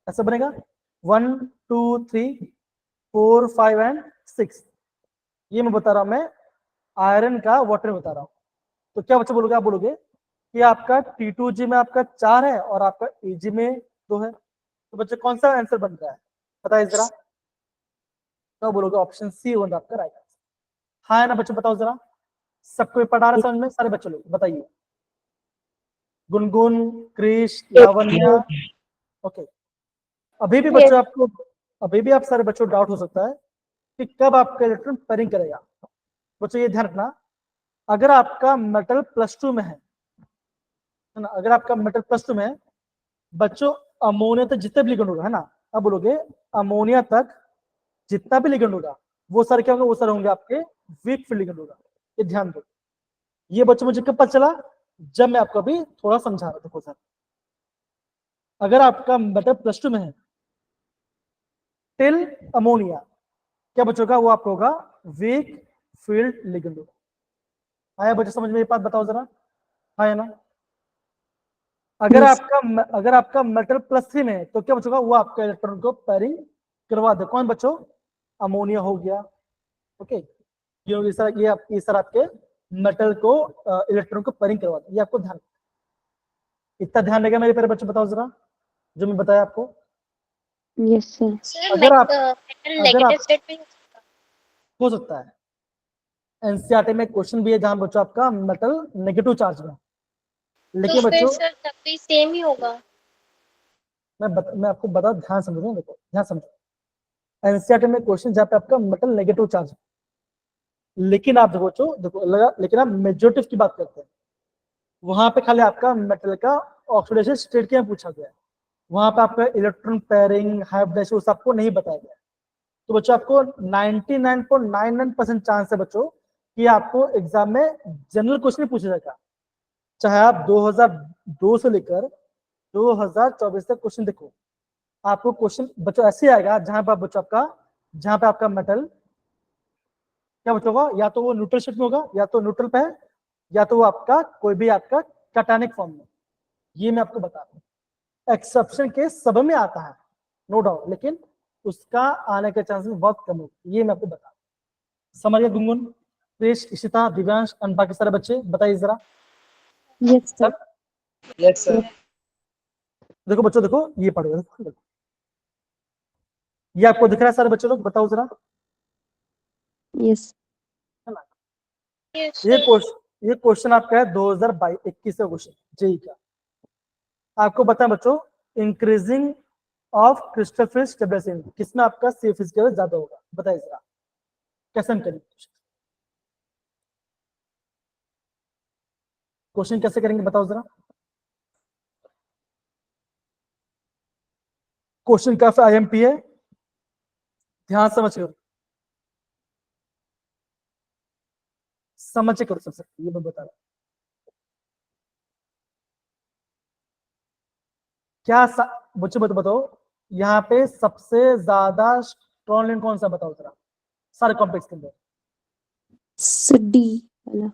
ऐसा बनेगा 1 2 3 4 5 एंड 6, ये मैं बता रहा हूं, मैं आयरन का वाटर बता रहा हूं। तो क्या बच्चों बोलोगे, आप बोलोगे कि आपका T2G में आपका 4 है और आपका Eg में 2 है। तो बच्चे कौन सा आंसर बन रहा है, बताइए जरा, तो बोलोगे ऑप्शन सी बन रहा आपका राइट आंसर, हाँ है ना बच्चों, बताओ जरा, सबको पढ़ा रहा समझ में, सारे बच्चे लोग बताइए, गुनगुन, क्रिश, लावण्या, ओके। अभी भी बच्चों आपको, अभी भी आप सारे बच्चों डाउट हो सकता है कि कब आपका इलेक्ट्रॉन पेयरिंग करेगा। बच्चों ये ध्यान रखना, अगर आपका मेटल +2 में है ना, अगर आपका मेटल +2 में है बच्चों, अमोनिया तक जितने भी लिगेंड होगा, है ना, अब बोलोगे अमोनिया तक जितना भी लिगेंड होगा वो सारे क्या होंगे, वो सारे होंगे आपके वीक फील्ड लिगेंड होगा। ये ध्यान दो, ये बच्चों मुझे कब पता चला, जब मैं आपको अभी थोड़ा समझा रहा था। देखो सर, अगर आपका मेटल +2 में है टिल अमोनिया, क्या बच्चों का, वो आपको होगा वीक फील्ड लिगेंड होगा। आया बच्चों समझ में ये बात, बताओ जरा, है ना। अगर Yes. आपका मेटल +3 में है तो क्या बच्चों का, वो आपका इलेक्ट्रॉन को पेयरिंग करवा दे। कौन बच्चों, अमोनिया हो गया, ओके, ये सर आपके मेटल को इलेक्ट्रॉन को पेयरिंग करवा दे, ये आपको ध्यान, इतना ध्यान रहेगा मेरे प्यारे बच्चों, बताओ जरा जो मैं बताया आपको। Yes, sir. Sir, अगर आप negative state में हो सकता है, एनसीईआरटी में क्वेश्चन भी है जहां बच्चों आपका मेटल नेगेटिव चार्ज में, लेकिन तो फिर बच्चों सर तब भी सेम ही होगा। मैं आपको बता, ध्यान समझो, देखो ध्यान समझो, एनसीईआरटी में क्वेश्चन जहाँ पे आपका मेटल नेगेटिव चार्ज, लेकिन आप देखो लेकिन आप मेजॉरिटी की बात करते हैं, वहां पे खाली आपका मेटल का ऑक्सीडेशन स्टेट क्या पूछा गया है, वहां पे आपका इलेक्ट्रॉन पेयरिंग हाइब्रिडाइजेशन सबको नहीं बताया गया। तो बच्चों आपको 99.99% चांस है बच्चों कि आपको एग्जाम में जनरल क्वेश्चन पूछा जाएगा, चाहे आप 2002 से लेकर 2024 तक क्वेश्चन देखो, आपको क्वेश्चन बच्चों ऐसे आएगा जहां पे बच्चों जहां पे आपका मेटल क्या बच्चों होगा, या तो वो न्यूट्रल स्टेट में होगा, या तो न्यूट्रल पे है, या तो वो आपका कोई भी आपका कैटायनिक फॉर्म में। ये मैं आपको बता रहा हूँ, एक्सेप्शन के सब में आता है नो डाउट, लेकिन उसका आने के चांसेस बहुत कम होते, ये मैं आपको बता रहा हूँ। समझिए गुनगुन, क्रिश, इशिता, दिव्यांश, बाकी सारे बच्चे बताइए जरा। Yes, sir. Yes, sir. देखो बच्चों, देखो ये पढ़ो, देखो ये आपको दिख रहा है सारे बच्चे लोग, बताओ जरा, Yes. है ना। Yes, ये sir. क्वेश्चन आपका है 2021 का क्वेश्चन जेई का। आपको बताएं बच्चों, increasing of crystal field stabilisation किसमें आपका सी फिजिकल ज्यादा होगा, बताइए जरा, कैसे हम करेंगे क्वेश्चन, कैसे करेंगे बताओ जरा। क्वेश्चन काफी आईएमपी है, ध्यान समझ करो, समझ के करो सबसे, ये मैं बता रहा हूं। क्या बच्चों बताओ, यहाँ पे सबसे ज्यादा स्ट्रॉन्ग लिंक कौन सा, बताओ जरा, सारे कॉम्प्लेक्स के अंदर। So D वाला.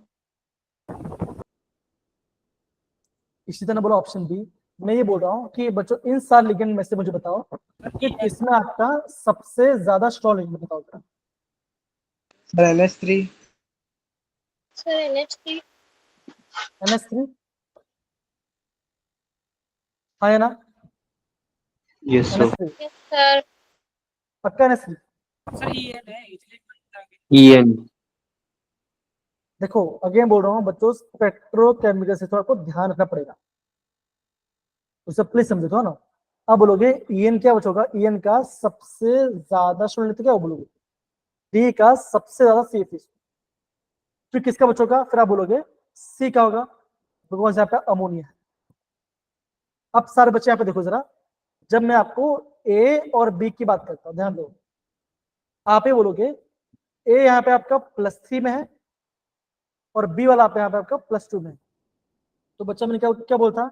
इसी तरह बोला ऑप्शन बी। मैं ये बोल रहा हूँ कि बच्चों इन सारे लिगेंड में से मुझे बताओ कि किसमें आपका सबसे ज्यादा स्ट्रॉन्ग लिगेंड बताओ जरा। Sir, NH3. Sir, NH3. NH3 हाँ या ना? Yes, sir. NH3 Yes, sir. पक्का NH3? सर ये है इसलिए EN. देखो अगेन बोल रहा हूँ बच्चों, स्पेक्ट्रोकेमिकल से थोड़ा आपको ध्यान रखना पड़ेगा, उसे प्लीज समझो तो ना। अब बोलोगे EN क्या बचोगा, EN का सबसे ज्यादा स्टूडेंट क्या बोलोगे, डी का सबसे ज्यादा CFE। फिर किसका बचोगा, फिर आप बोलोगे सी का होगा, बिकॉज यहाँ पे अमोनिया है। अब सारे बच्चे यहाँ पे देखो जरा, जब मैं आपको ए और बी की बात करता हूँ, ध्यान दो, आप ये बोलोगे ए यहाँ पे आपका +3 में है और बी वाला यहाँ पे आपका +2 में है। तो बच्चा मैंने क्या क्या बोलता,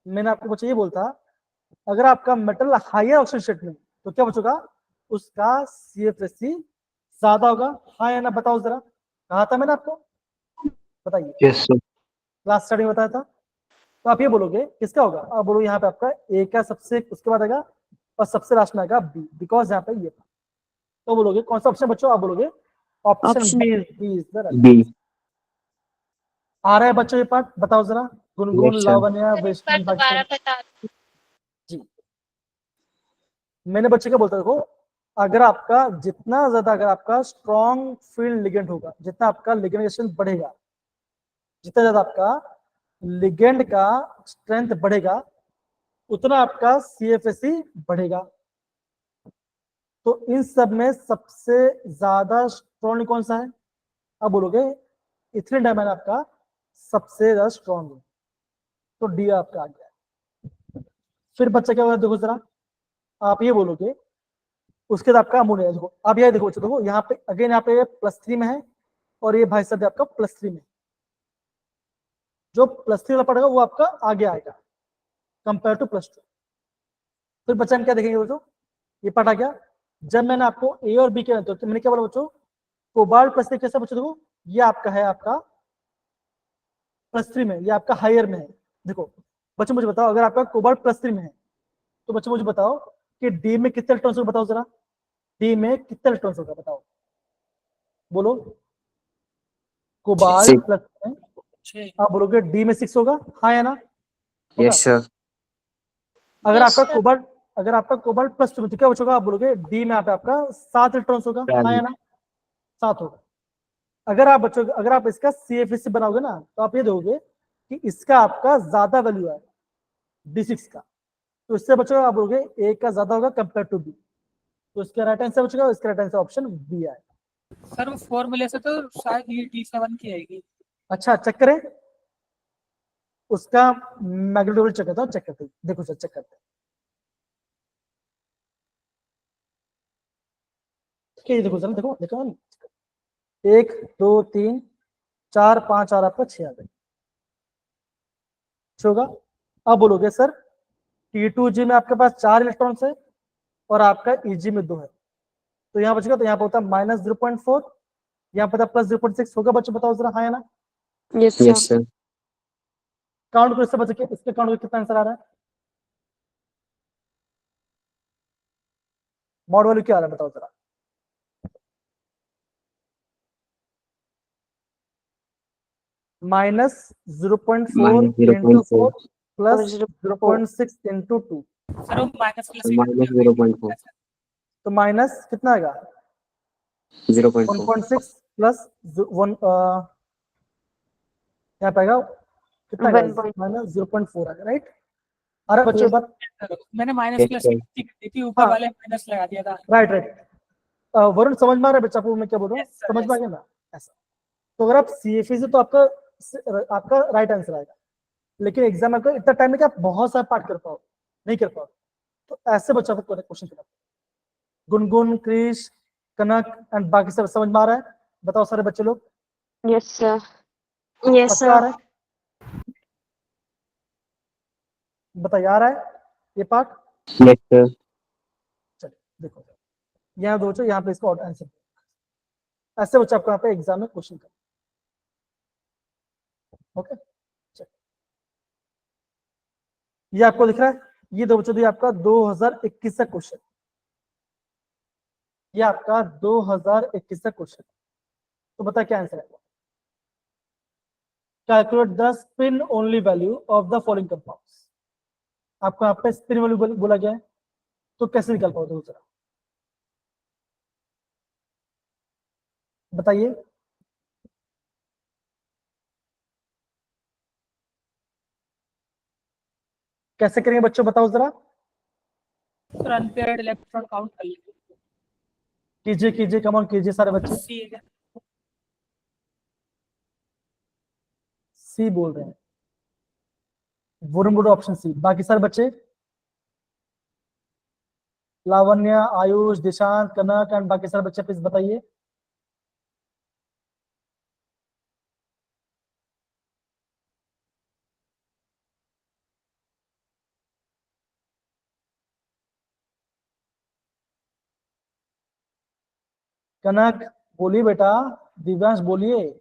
मैंने आपको बच्चा ये बोलता, अगर आपका मेटल हायर ऑक्सीजन स्टेट में तो क्या बचोगा, उसका CFSC ज्यादा होगा। हाँ या ना बताओ जरा, कहा था मैंने आपको, बताइए। Yes, sir. क्लास स्टार्टिंग में बताया था। तो आप ये बोलोगे किसका होगा, आप बोलो यहाँ पे आपका ए का सबसे उसके बाद आएगा और सबसे लास्ट में आएगा बी, बिकॉज यहाँ पे ये था। तो बोलोगे कौन सा ऑप्शन बच्चों, आप बोलोगे option Option B is the right. B. आ रहा है बच्चों ये पार्ट, बताओ जरा, Gungun, Yes, sir. Lavanya, sir, एक बार वैष्णव, दोबारा भाग्यश्री। बता जी मैंने बच्चे क्या बोलता देखो, अगर आपका जितना ज्यादा अगर आपका स्ट्रॉन्ग फील्ड लिगेंड होगा, जितना आपका लिगेंड बढ़ेगा, जितना ज्यादा आपका लिगेंड का स्ट्रेंथ बढ़ेगा, उतना आपका CFSC बढ़ेगा। तो इन सब में सबसे ज्यादा स्ट्रॉन्ग कौन सा है, अब बोलोगे इथिलीन डायमंड आपका सबसे ज्यादा स्ट्रॉन्ग है, तो डी आपका आ गया। फिर बच्चा क्या होगा देखो जरा, आप ये बोलोगे उसके बाद आपका अमोनिया, देखो आप ये देखो बच्चों, देखो यहाँ पे अगेन यहाँ पे +3 में है और ये भाई साहब आपका +3 में, जो +3 वाला पड़ेगा वो आपका आगे आएगा कंपेयर टू +2। फिर बच्चा हम क्या देखेंगे बच्चों, ये पार्ट आ गया। जब मैंने आपको ए और बी के तो मैंने क्या बोला बच्चों, कोबाल्ट +3 कैसा बच्चों, देखो ये आपका है आपका +3 में, ये आपका हायर में है। देखो बच्चों मुझे बताओ, अगर आपका कोबाल्ट +3 में है तो बच्चों मुझे बताओ कि डी में कितने इलेक्ट्रॉन्स होगा, बताओ जरा, डी में कितने इलेक्ट्रॉन्स होगा बताओ, बोलो। Cobalt Six. प्लस में 6 आप बोलोगे डी में 6 होगा, हाँ या ना? होगा? Yes, sir. अगर Yes, आपका sir. कोबाल्ट अगर आपका कोबाल्ट +2 में तो क्या बचोगा, आप बोलोगे डी में आपका 7 इलेक्ट्रॉन्स होगा, हाँ या ना? 7 होगा। अगर आप बच्चों अगर आप इसका CFSC बनाओगे ना, तो आप ये दोगे कि इसका आपका ज्यादा वैल्यू है D6 का, तो इससे बचोगा आप बोलोगे ए का ज्यादा होगा कंपेयर टू बी, तो इसका राइट आंसर बचेगा, इसका राइट आंसर ऑप्शन बी है। सर वो फॉर्मूले से तो शायद ये D7 की आएगी। अच्छा चेक करें, उसका मैग्नीट्यूड चेक करता हूँ, चेक करते हैं, देखो सर चेक करते हैं। ठीक है देखो सर, देखो देखो 1 2 3 4 5 और आपका 6 आ गए, होगा। अब बोलोगे सर T2G में आपके पास 4 इलेक्ट्रॉन्स है और आपका EG में 2 है, तो यहाँ बचेगा, तो यहाँ पे होता है -0.4, यहाँ पे +0.6 होगा। बच्चों बताओ जरा, हाँ या ना? Yes, sir. Yes, sir. Count करो इससे बच्चे, इसके काउंट कितना आंसर आ रहा है, मॉड वैल्यू क्या आ रहा है बताओ जरा। -0.4 into 4 plus 0.6 into 2, सर वो माइनस प्लस -0.4. तो माइनस कितना आएगा, 0.4. 1.6 प्लस 1 यहाँ पे आएगा कितना आएगा, 1. -0.4 आएगा, राइट। अरे बच्चों Yes. सर मैंने माइनस Yes, प्लस sir. की थी, ऊपर हाँ। वाले माइनस लगा दिया था। राइट राइट, वरुण समझ में आ रहा है बच्चा को मैं क्या बोल रहा हूँ, Yes, sir, समझ में आ yes. गया ना? ऐसा तो अगर आप CFE से तो आपका राइट आंसर आएगा, लेकिन एग्जाम में आपको इतना टाइम है कि आप बहुत सारा पार्ट कर पाओ, नहीं कर पाओ, तो ऐसे बच्चा को क्वेश्चन करना। गुनगुन, क्रिश, कनक एंड बाकी सब समझ में आ रहा है, बताओ सारे बच्चे लोग, Yes, sir. Yes, पक्का आ sir. रहा है, बताइए आ रहा है ये पार्ट। Yes, sir. चलिए देखो यहाँ दो बच्चों, यहाँ पे इसका आंसर, ऐसे बच्चे आपको यहाँ पे एग्जाम में क्वेश्चन कर। ओके, ये आपको दिख रहा है, ये दो बच्चों, आपका 2021 का क्वेश्चन, ये आपका 2021 का क्वेश्चन। तो बता क्या आंसर है? Calculate the spin only value of the following compounds. आपको यहाँ पे स्पिन वैल्यू बोला गया है, तो कैसे निकाल पाओगे दूसरा, बताइए। कैसे करेंगे बच्चों, बताओ जरा। सर अनपेयर्ड इलेक्ट्रॉन काउंट कर लीजिए। कीजिए कीजिए, कम ऑन कीजिए सारे बच्चे। सी बोल रहे हैं, वरुण बोल ऑप्शन सी, बाकी सारे बच्चे लावण्य, आयुष, दिशांत, कनक एंड बाकी सारे बच्चे प्लीज बताइए। कनक बोलिए बेटा, दिव्यांश बोलिए।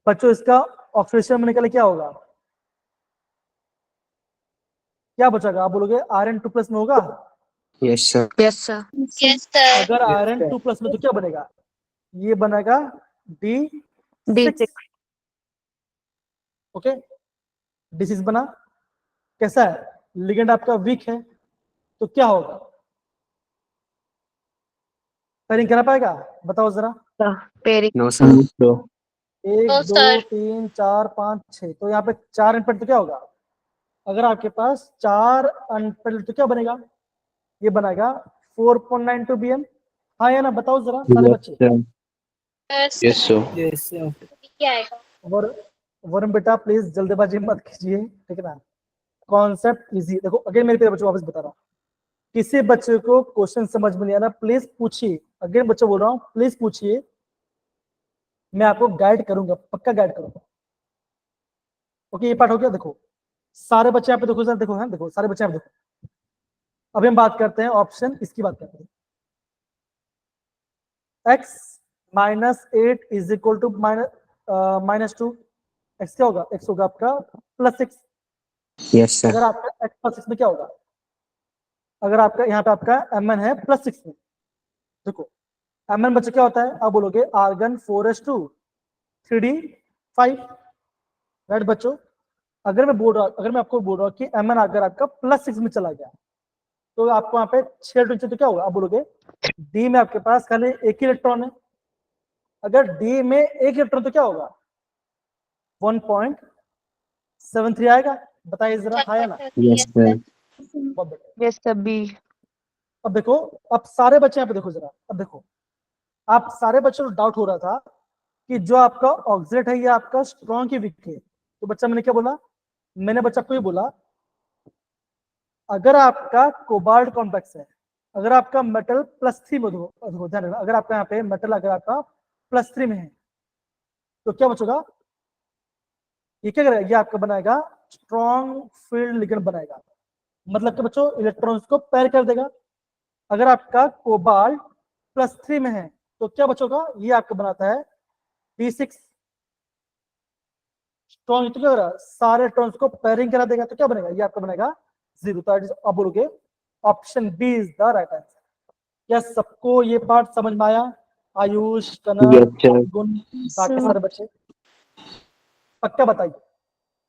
बच्चों इसका ऑक्सीडेशन में निकले क्या होगा, क्या बचेगा? आप बोलोगे आयरन 2+ में होगा। Yes, sir. Yes, sir. Yes, sir. अगर Yes, आयरन sir. 2+ में तो क्या बनेगा, ये बनेगा D6। D6. ओके, D6 बना, कैसा है, लिगेंड आपका वीक है, तो क्या होगा, पेयरिंग करा पाएगा, बताओ जरा। Pairing. No, sir. No. 1 No, 2 sir. 3 4 5 6, तो यहाँ पे 4 इनपुट, तो क्या होगा, अगर आपके पास 4 अनपेल्ड तो क्या बनेगा, ये बनेगा 4.92 BM। हाँ या ना, बताओ जरा सारे Yes, बच्चे। sir. Yes, Yes, sir. Yes, sir. क्या आएगा? वरुण बेटा प्लीज जल्दबाजी मत कीजिए, ठीक है ना, कॉन्सेप्ट इजी। देखो अगर मेरे पेरे बच्चों वापस बता रहा हूँ, किसी बच्चे को क्वेश्चन समझ में नहीं आ रहा प्लीज पूछिए, अगर बच्चे बोल रहा हूँ प्लीज पूछिए, मैं आपको गाइड करूंगा, पक्का गाइड करूंगा। ओके, ये पार्ट हो गया। देखो सारे बच्चे यहाँ पे देखो सर, देखो, हाँ देखो सारे बच्चे यहाँ पे देखो। अभी हम बात करते हैं ऑप्शन, इसकी बात करते हैं, x -8 is equal to -2। x क्या होगा, x होगा आपका +6। Yes, sir. अगर आपका x +6 में क्या होगा, अगर आपका यहाँ पे आपका mn है +6 में, देखो mn बच्चे क्या होता है, आप बोलोगे आर्गन 4s2 3d5, राइट बच्चों। अगर मैं बोल रहा, अगर मैं आपको बोल रहा हूँ कि mn अगर आपका +6 में चला गया, तो आपको यहाँ पे 6 इलेक्ट्रॉन, तो क्या होगा, आप बोलोगे d में आपके पास खाली एक ही इलेक्ट्रॉन है, अगर d में एक इलेक्ट्रॉन तो क्या होगा, 1.73 आएगा, बताइए जरा, हाँ या ना। Yes, sir. बहुत बढ़िया। Yes, sir. B. अब देखो, अब सारे बच्चे यहाँ पे देखो जरा, अब देखो आप सारे बच्चों को डाउट हो रहा था कि जो आपका ऑक्सीडेट है ये आपका स्ट्रॉन्ग की वीक है, तो बच्चा मैंने क्या बोला, मैंने बच्चा को ये बोला, अगर आपका कोबाल्ट कॉम्प्लेक्स है, अगर आपका मेटल +3 में ध्यान रखना, अगर आपका यहाँ पे मेटल अगर आपका +3 में है, तो क्या बचेगा, ये क्या करेगा, ये आपका बनाएगा स्ट्रॉन्ग फील्ड लिगेंड बनाएगा, मतलब कि बच्चों इलेक्ट्रॉन्स को पैर कर देगा। अगर आपका कोबाल्ट +3 में है, तो क्या बचोगा, ये आपका बनाता है D6 स्ट्रॉन्ग, तो क्या करेगा, सारे इलेक्ट्रॉन्स को पैरिंग करा देगा, तो क्या बनेगा, ये आपका बनेगा 0। तो आप बोलोगे option B is the right answer. क्या सबको ये पार्ट समझ में आया, आयुष, Yes, कनक, sir. गुण, बाकी सारे बच्चे पक्का बताइए,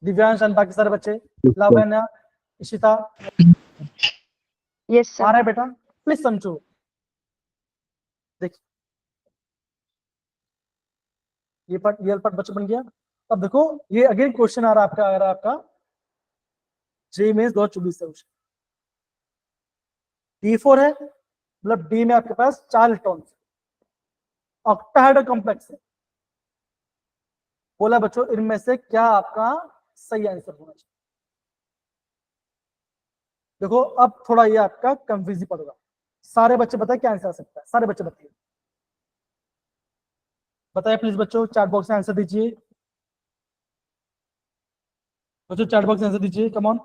दिव्यांश एंड बाकी सारे बच्चे, Yes, sir. Lavanya, Ishita, Yes, आ sir. रहा है बेटा, प्लीज समझो। देखिए ये पार्ट बच्चों बन गया। अब देखो ये अगेन क्वेश्चन आ रहा है आपका, आ रहा है आपका जे में 2024 से, D4 है, मतलब डी में आपके पास 4 इलेक्ट्रॉन, ऑक्टाहेड्रल कॉम्प्लेक्स है, बोला बच्चों इनमें से क्या आपका सही आंसर होना चाहिए। देखो अब थोड़ा ये आपका कंफ्यूजिंग पड़ेगा, सारे बच्चे बताए क्या आंसर आ सकता है, सारे बच्चे बताइए, बताइए प्लीज बच्चों, चैट बॉक्स में आंसर दीजिए, बच्चों चैट बॉक्स में आंसर दीजिए, कम ऑन।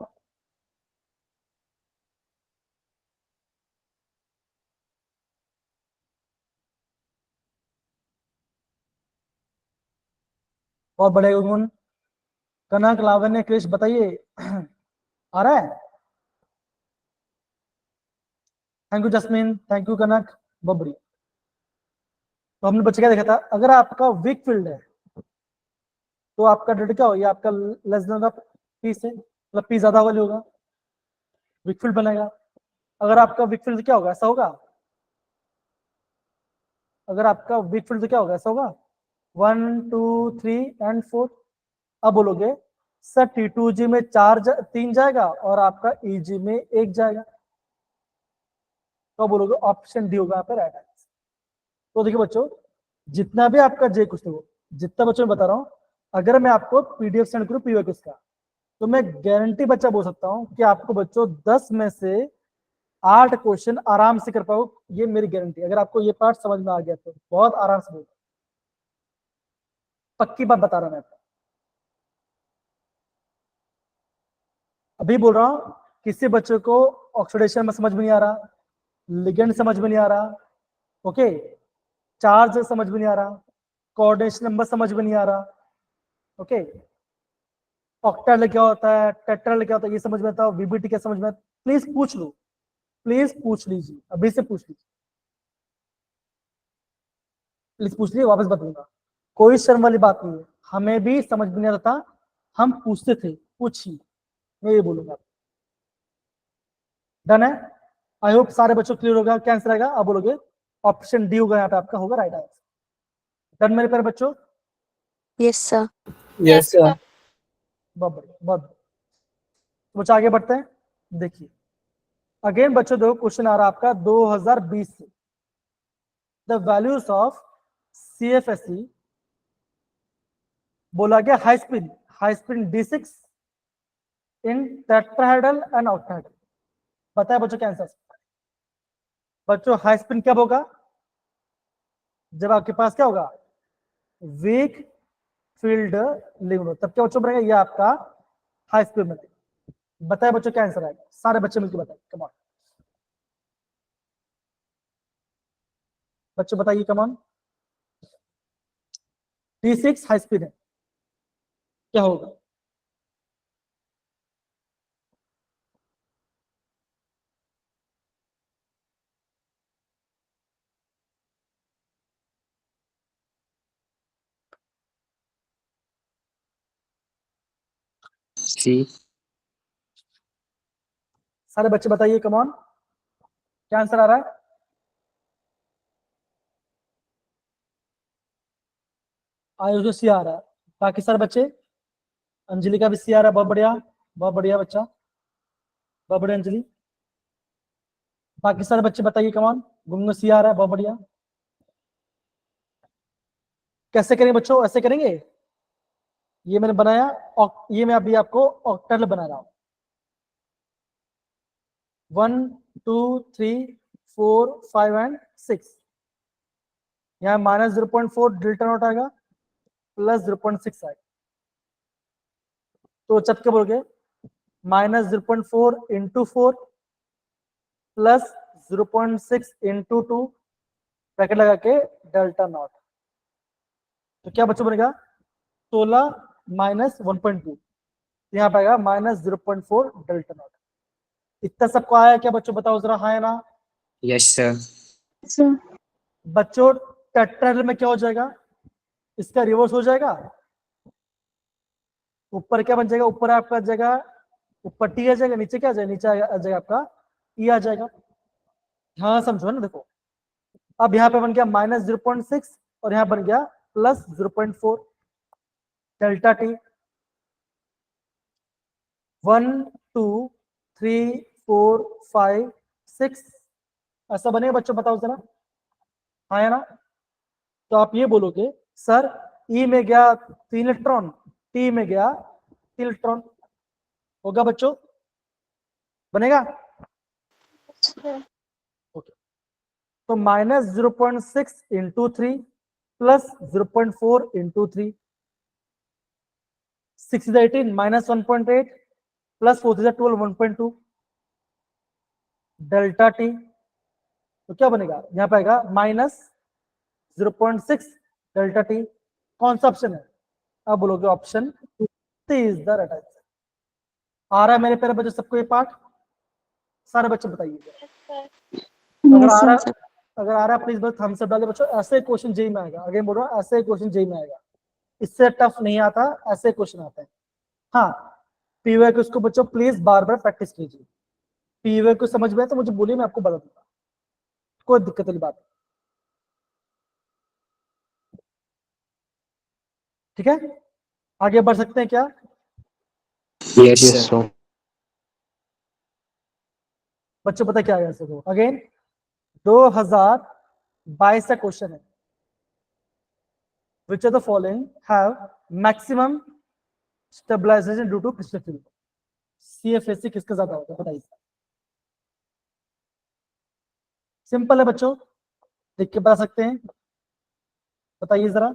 बहुत बढ़िया गुनगुन। कनक, लावण्य, कृष बताइए आ रहा है? Thank you Jasmine, thank you Kanak, बहुत बढ़िया। तो हमने बच्चे क्या देखा था, अगर आपका वीक फील्ड है तो आपका डेल्टा क्या होगा, आपका लेस देन पी से, मतलब पी ज्यादा वाली होगा, वीक फील्ड बनेगा। अगर आपका वीक फील्ड क्या होगा, ऐसा होगा। अगर आपका वीक फील्ड क्या होगा, ऐसा होगा 1 2 3 एंड 4। अब बोलोगे सर T2G में 3 जाएगा और आपका EG में 1 जाएगा, तो बोलोगे ऑप्शन डी होगा यहाँ पे राइट आंसर। तो देखिए बच्चों, जितना भी आपका जे क्वेश्चन हो, जितना बच्चों मैं बता रहा हूँ, अगर मैं आपको PDF सेंड करूँ POQ का, तो मैं गारंटी बच्चा बोल सकता हूँ कि आपको बच्चों 10 में से 8 क्वेश्चन आराम से कर पाओ, ये मेरी गारंटी। अगर आपको ये पार्ट समझ में आ गया तो बहुत आराम से बोल, पक्की बात बता रहा हूं मैं आपको। अभी बोल रहा हूं, किसी बच्चे को ऑक्सीडेशन में समझ में नहीं आ रहा, लिगेंड समझ में नहीं आ रहा, ओके, चार्ज समझ में नहीं आ रहा, कोऑर्डिनेशन नंबर समझ में नहीं आ रहा, ओके, ऑक्टल क्या होता है, टेट्रल क्या होता है, ये समझ में आता है, VBT क्या समझ में आता है, प्लीज पूछ लो, प्लीज पूछ लीजिए, अभी से पूछ लीजिए, प्लीज पूछ लीजिए, वापस बताऊंगा, कोई शर्म वाली बात नहीं है। हमें भी समझ में नहीं आता था, हम पूछते थे, पूछिए, मैं ये बोलूंगा। डन है? आई होप सारे बच्चों क्लियर होगा, क्या आंसर आएगा, अब बोलोगे ऑप्शन डी होगा, यहाँ पे आपका होगा राइट आंसर। डन मेरे प्यारे बच्चों? Yes, sir. Yes, sir. बहुत बढ़िया, बहुत बढ़िया। तो बच्चों आगे बढ़ते हैं। देखिए अगेन बच्चों देखो, क्वेश्चन आ रहा है आपका 2020 से। द वैल्यूज ऑफ CFSE, बोला गया high spin D6 in tetrahedral and octahedral. बताया बच्चों क्या आंसर? बच्चों हाई स्पिन कब होगा, जब आपके पास क्या होगा, वीक फील्ड लिगेंड, तब क्या बच्चों बनेगा, ये आपका हाई स्पिन बनेगा। बताए बच्चों क्या आंसर आएगा, सारे बच्चे मिलकर बताइए, कम ऑन बच्चों बताइए, come on. D6 high spin है, क्या होगा? C, सारे बच्चे बताइए, कम ऑन, क्या आंसर आ रहा है? आयुष सी आ रहा है, बाकी सारे बच्चे, अंजलि का भी सी आ रहा है, बहुत बढ़िया, बहुत बढ़िया बच्चा, बहुत बढ़िया अंजलि। बाकी सारे बच्चे बताइए, कम ऑन, गुंगू सी आ रहा है, बहुत बढ़िया। कैसे करेंगे बच्चों, ऐसे करेंगे, ये मैंने बनाया, ये मैं अभी आपको ऑक्टल बना रहा हूं। 1 2 3 4 5 एंड 6, यहाँ -0.4 डेल्टा नॉट आएगा, प्लस 0.6 आएगा, तो चट के बोलोगे -0.4 इंटू 4 प्लस 0.6 इंटू 2, ब्रैकेट लगा के डेल्टा नॉट, तो क्या बच्चों बनेगा 16 माइनस 1.2, यहाँ पे आएगा -0.4 डेल्टा नॉट। इतना सबको आया क्या बच्चों, बताओ जरा, हाँ या ना? yes sir, Sir. बच्चों टेट्राहेड्रल में क्या हो जाएगा, इसका रिवर्स हो जाएगा, ऊपर क्या बन जाएगा, ऊपर आपका जगह, ऊपर टी आ जाएगा, नीचे क्या आ जाएगा, नीचे आ जाएगा आपका ई आ जाएगा। हाँ समझो ना, देखो अब यहाँ पे बन गया -0.6 और यहाँ बन गया प्लस 0.4 डेल्टा टी। 1 2 3 4 5 6 ऐसा बनेगा बच्चों, बताओ जरा, हाँ या ना? तो आप ये बोलोगे सर ई में गया 3 इलेक्ट्रॉन, टी में गया 3 इलेक्ट्रॉन, होगा बच्चों, बनेगा? ओके, तो -0.6 into 3 plus 0.4 into 3, 6 is 18 -1.8 plus 4 is 12 1.2 delta T, तो क्या बनेगा, यहाँ पे आएगा -0.6 डेल्टा टी। कौन सा ऑप्शन है, अब बोलोगे option C is the right answer. आ रहा है मेरे प्यारे बच्चों सबको ये पार्ट? सारे बच्चे बताइए अगर Yes, आ रहा sir. अगर आ रहा है प्लीज बस थम्स अप डालिए बच्चों। ऐसे क्वेश्चन जेई में आएगा, अगेन बोल रहा हूँ ऐसे क्वेश्चन जेई में आएगा, इससे टफ नहीं आता, ऐसे क्वेश्चन आते हैं। हाँ पीवे को उसको बच्चों प्लीज बार बार प्रैक्टिस कीजिए। पीवे को समझ में आए तो मुझे बोलिए, मैं आपको बता दूंगा, कोई दिक्कत वाली बात नहीं। ठीक है आगे बढ़ सकते हैं क्या? Yes, Yes, sir. sir. बच्चों पता क्या आया सको अगेन 2022 का क्वेश्चन है। Which of the following have maximum stabilization due to crystal field? CFSC किसका ज्यादा होता है बताइए। सिंपल है बच्चों, देख के बता सकते हैं, बताइए जरा।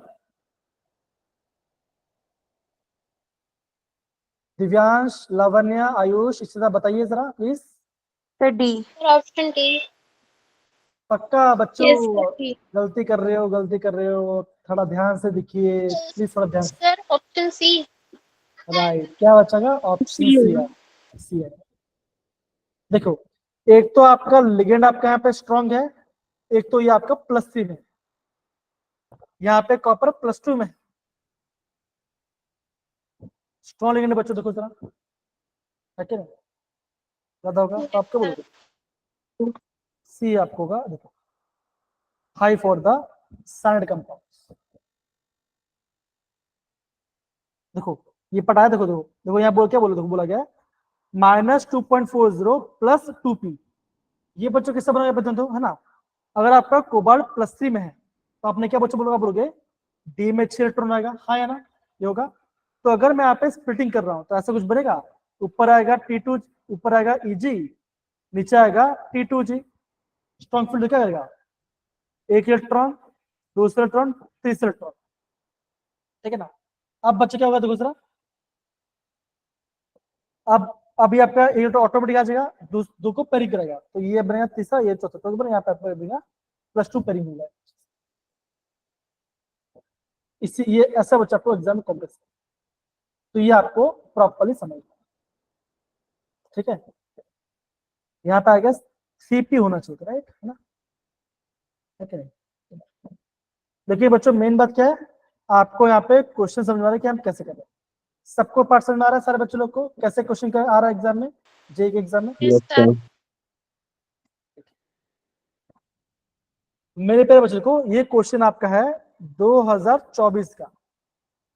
दिव्यांश, लावण्य, आयुष, इसी बताइए जरा please. Sir, D. Option D. पक्का बच्चों? Yes, sir. D. गलती कर रहे हो, गलती कर रहे हो, थोड़ा ध्यान से देखिए प्लीज, थोड़ा ध्यान से। Sir, option C. राइट, क्या बचेगा? Option C. सी है, सी है। देखो एक तो आपका लिगेंड आपका यहाँ पे स्ट्रॉन्ग है, एक तो ये आपका +3 में, यहाँ पे कॉपर +2 में स्ट्रॉन्ग लिगेंड बच्चों। देखो जरा है क्या नहीं? ज्यादा होगा तो आपको बोलोगे सी आपको होगा। देखो high for the side compound. देखो ये पढ़ाया, देखो देखो देखो यहाँ बोल क्या बोलो, देखो बोला गया -2.40 + 2p। ये बच्चों किससे बना बच्चों है ना? अगर आपका कोबाल्ट +3 में है तो आपने क्या बच्चों बोलोगे? बोलोगे डी में 6 इलेक्ट्रॉन आएगा, हाँ या ना? ये होगा। तो अगर मैं यहाँ पे स्प्लिटिंग कर रहा हूँ तो ऐसा कुछ बनेगा, ऊपर आएगा T2, ऊपर आएगा Eg, नीचे आएगा T2G। स्ट्रॉन्ग फील्ड क्या करेगा? एक इलेक्ट्रॉन, दूसरा इलेक्ट्रॉन, तीसरा इलेक्ट्रॉन, ठीक है ना? अब बच्चे क्या होगा देखो जरा, अब अभी आपका ये तो ऑटोमेटिक आ जाएगा, दो को पेरिंग करेगा, तो ये बनेगा तीसरा, ये चौथा, तो बनेगा यहाँ पे बनेगा +2 पेरिंग मिला है। इसी ये ऐसा बच्चा आपको एग्जाम में कॉम्प्लेक्स, तो ये आपको प्रॉपर्ली समझना, ठीक है? यहाँ पे आएगा सीपी होना चाहिए, राइट है ना? ठीक है। देखिए बच्चों मेन बात क्या है, आपको यहाँ पे क्वेश्चन समझ आ रहा है कि हम कैसे करें। सबको पार्ट समझ आ रहा है सारे बच्चों लोग को कैसे क्वेश्चन आ रहा है एग्जाम में, जेई के एग्जाम में? Yes, sir. मेरे प्यारे बच्चों को ये क्वेश्चन आपका है 2024 का,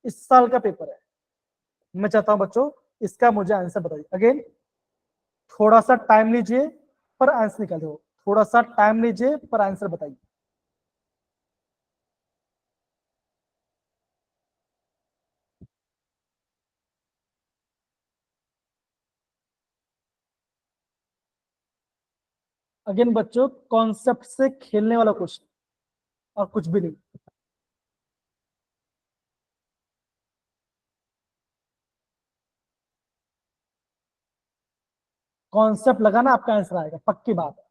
इस साल का पेपर है। मैं चाहता हूं बच्चों इसका मुझे आंसर बताइए। अगेन थोड़ा सा टाइम लीजिए पर आंसर निकाल दो, थोड़ा सा टाइम लीजिए पर आंसर बताइए। अगेन बच्चों कॉन्सेप्ट से खेलने वाला क्वेश्चन और कुछ भी नहीं। कॉन्सेप्ट लगाना आपका आंसर आएगा, पक्की बात है।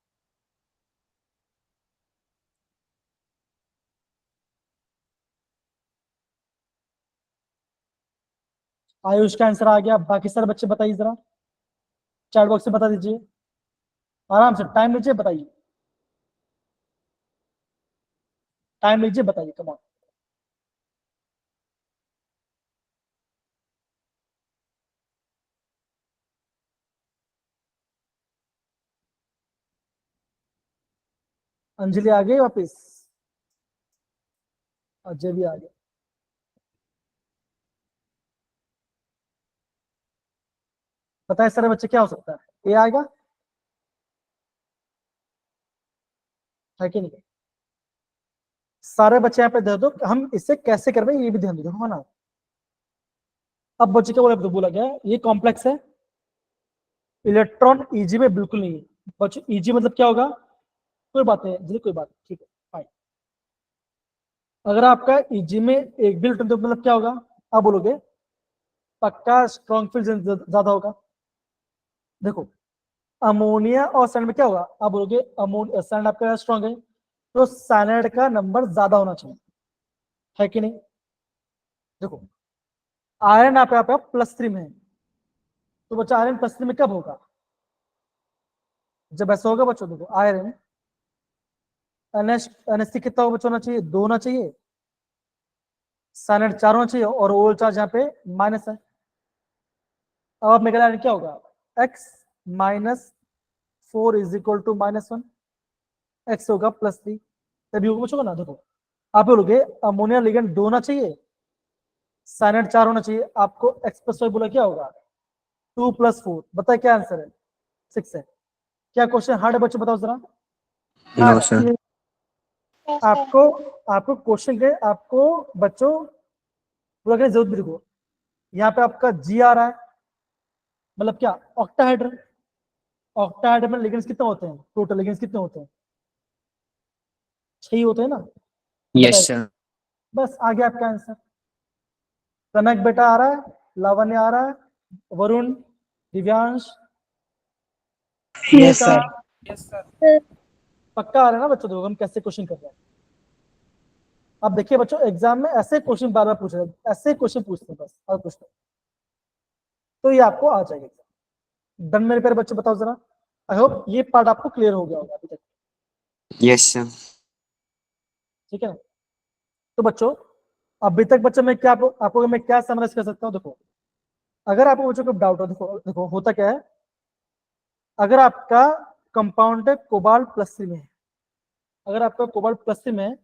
आयुष का आंसर आ गया, बाकी सारे बच्चे बताइए जरा, चैट बॉक्स से बता दीजिए, आराम से टाइम लीजिए बताइए, टाइम लीजिए बताइए, कम ऑन। अंजलि आ गई वापिस, अजय भी आ गया। बताए सारे बच्चे क्या हो सकता है? ए आएगा है कि नहीं? सारे बच्चे यहाँ पे दे दो, हम इसे कैसे कर रहे हैं ये भी ध्यान दो, है ना? अब बच्चे क्या बोला गया ये कॉम्प्लेक्स है, इलेक्ट्रॉन ईजी में बिल्कुल नहीं है। बच्चों ईजी मतलब क्या होगा? कोई बात नहीं जी, कोई बात नहीं, ठीक है फाइन। अगर आपका ईजी में एक भी इलेक्ट्रॉन तो मतलब क्या होगा? आप बोलोगे पक्का स्ट्रॉन्ग फील्ड ज्यादा होगा। देखो अमोनिया और सैंड में क्या होगा? आप बोलोगे अमोनिया सैंड आपका स्ट्रॉन्ग है तो साइनाइड का नंबर ज्यादा होना चाहिए, है कि नहीं? देखो आयरन आप यहाँ पे +3 में है, तो बच्चा आयरन +3 में कब होगा? जब ऐसा होगा बच्चों, देखो आयरन NH कितना बच्चों होना चाहिए? 2 होना चाहिए, साइनाइड 4 होना चाहिए, और ओल चार्ज यहाँ पे माइनस है। अब आप निकल आयरन क्या होगा? x - 4 = -1, x होगा +3, तभी होगा बच्चों ना। देखो आप बोलोगे अमोनिया लिगेंड 2 होना चाहिए, साइनाइड 4 होना चाहिए, आपको x + 5 बोला क्या होगा? 2 + 4, बताए क्या आंसर है? 6 है। क्या क्वेश्चन हार्ड है बच्चों, बताओ जरा। No, sir. Yes, sir. आपको क्वेश्चन के आपको बच्चों पूरा करने की जरूरत भी देखो, यहाँ पे आपका G आ रहा है, मतलब क्या? ऑक्टाहेड्रल। ऑक्टाहेड्रल में लिगेंड्स कितने होते हैं? टोटल लिगेंड्स कितने होते हैं? 6 होते हैं ना, Yes, बताइए। sir. बस आ गया आपका आंसर। कनक बेटा आ रहा है, लावण्य आ रहा है, Varun, Divyansh, Yes, Sunita, sir. Yes, sir. पक्का आ रहा है ना बच्चों? देखो हम कैसे क्वेश्चन कर रहे हैं। अब देखिए बच्चों, एग्जाम में ऐसे क्वेश्चन बार बार पूछ रहे हैं, ऐसे क्वेश्चन पूछते हैं बस, और कुछ नहीं, तो ये आपको आ जाएगा। डन मेरे प्यारे बच्चों, बताओ जरा। आई होप ये पार्ट आपको क्लियर हो गया होगा अभी तक, Yes, sir. ठीक है ना? तो बच्चों अभी तक बच्चों मैं क्या आपको मैं क्या समराइज कर सकता हूँ? देखो अगर आपको बच्चों को डाउट हो, देखो देखो होता क्या है, अगर आपका कंपाउंड है कोबाल्ट +3 में है, अगर आपका कोबाल्ट +3 में है,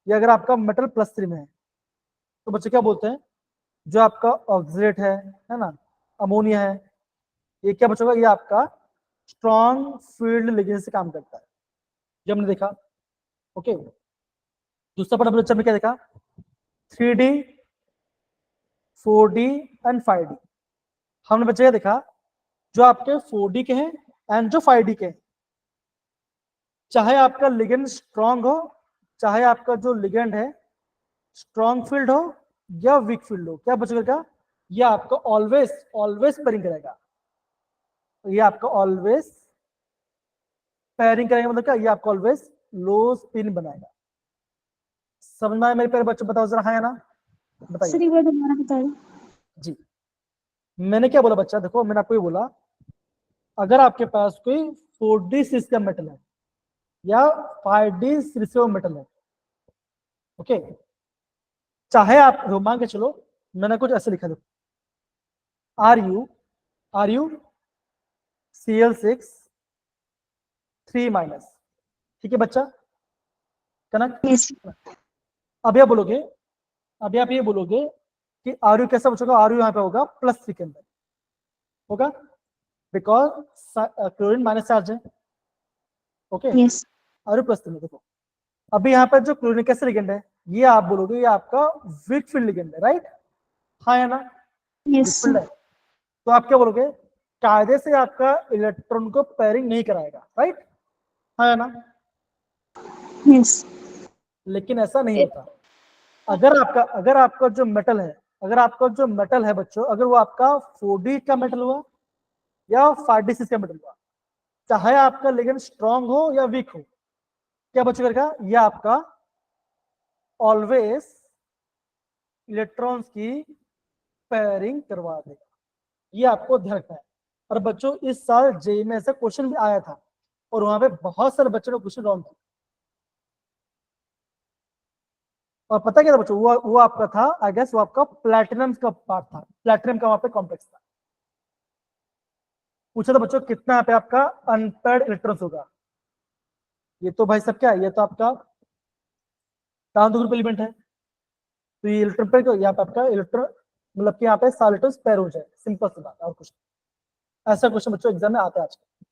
या अगर आपका मेटल +3 में है, तो बच्चे क्या बोलते हैं? जो आपका ऑक्सीडेट है ना, अमोनिया है, ये क्या बच्चों का? ये आपका स्ट्रॉन्ग फील्ड लिगेंड से काम करता है, ये हमने देखा। ओके, दूसरा पार्ट बच्चा में क्या देखा? 3D, 4D and 5D। हमने बच्चे क्या देखा? जो आपके 4D के हैं एंड जो 5D के हैं, चाहे आपका लिगेंड स्ट्रॉन्ग हो, चाहे आपका जो लिगेंड है स्ट्रॉन्ग फील्ड हो या वीक फील्ड हो, क्या बचेगा? ये आपको ऑलवेज ऑलवेज पेयरिंग करेगा। ये आपको ऑलवेज पेयरिंग करेगा, मतलब क्या? ये आपको ऑलवेज लो स्पिन बनाएगा। समझ में आया मेरे प्यारे बच्चों? बताओ जरा, हाँ या ना, बताइए। सर एक बार दोबारा बताइए। जी, मैंने क्या बोला बच्चा? देखो मैंने आपको ये बोला, अगर आपके पास कोई 4D सीरीज का मेटल है या 5D सीरीज का मेटल है, ओके, चाहे आप मान के चलो, मैंने कुछ ऐसे लिखा, देखो Ru Cl6 3-, ठीक है बच्चा, कनक। यस अब आप बोलोगे, अभी आप ये बोलोगे कि Ru कैसा बचेगा? Ru यहाँ पे होगा +3 के अंदर होगा, बिकॉज क्लोरीन माइनस चार्ज है। ओके, यस Ru +3 में। देखो अभी यहाँ पर जो क्लोरीन कैसे लिगेंड है, ये आप बोलोगे ये आपका वीक फील्ड लिगेंड है, राइट? हाँ या ना? वीक यस फील्ड है, तो आप क्या बोलोगे? कायदे से आपका इलेक्ट्रॉन को पेयरिंग नहीं कराएगा, राइट? हाँ या ना? यस लेकिन ऐसा नहीं होता। अगर आपका जो मेटल है, अगर आपका जो मेटल है बच्चों, अगर वो आपका 4D का मेटल हुआ या 5D का मेटल हुआ, चाहे आपका लिगेंड स्ट्रॉन्ग हो या वीक हो, क्या बच्चों करेगा? ये आपका ऑलवेज इलेक्ट्रॉन्स की पेयरिंग करवा देगा। ये आपको ध्यान रखना है। और बच्चों इस साल जेईई में ऐसा क्वेश्चन भी आया था, और वहां पे बहुत सारे बच्चों ने क्वेश्चन रॉन्ग किया। और पता क्या था बच्चों? वो आपका था, आई गेस वो आपका प्लैटिनम का पार्ट था, प्लैटिनम का वहां पे कॉम्प्लेक्स था। पूछा था बच्चों कितना यहाँ पे आपका अनपेयर्ड इलेक्ट्रॉन्स होगा? ये तो भाई सब क्या है, ये तो आपका डाउन द ग्रुप एलिमेंट है, तो ये इलेक्ट्रॉन पेयर को यहाँ पे आपका इलेक्ट्रॉन, मतलब कि यहाँ पे सारे इलेक्ट्रॉन्स पेयर हो जाए, सिंपल सी बात है, और कुछ नहीं। ऐसा क्वेश्चन बच्चों एग्जाम में आता है आजकल।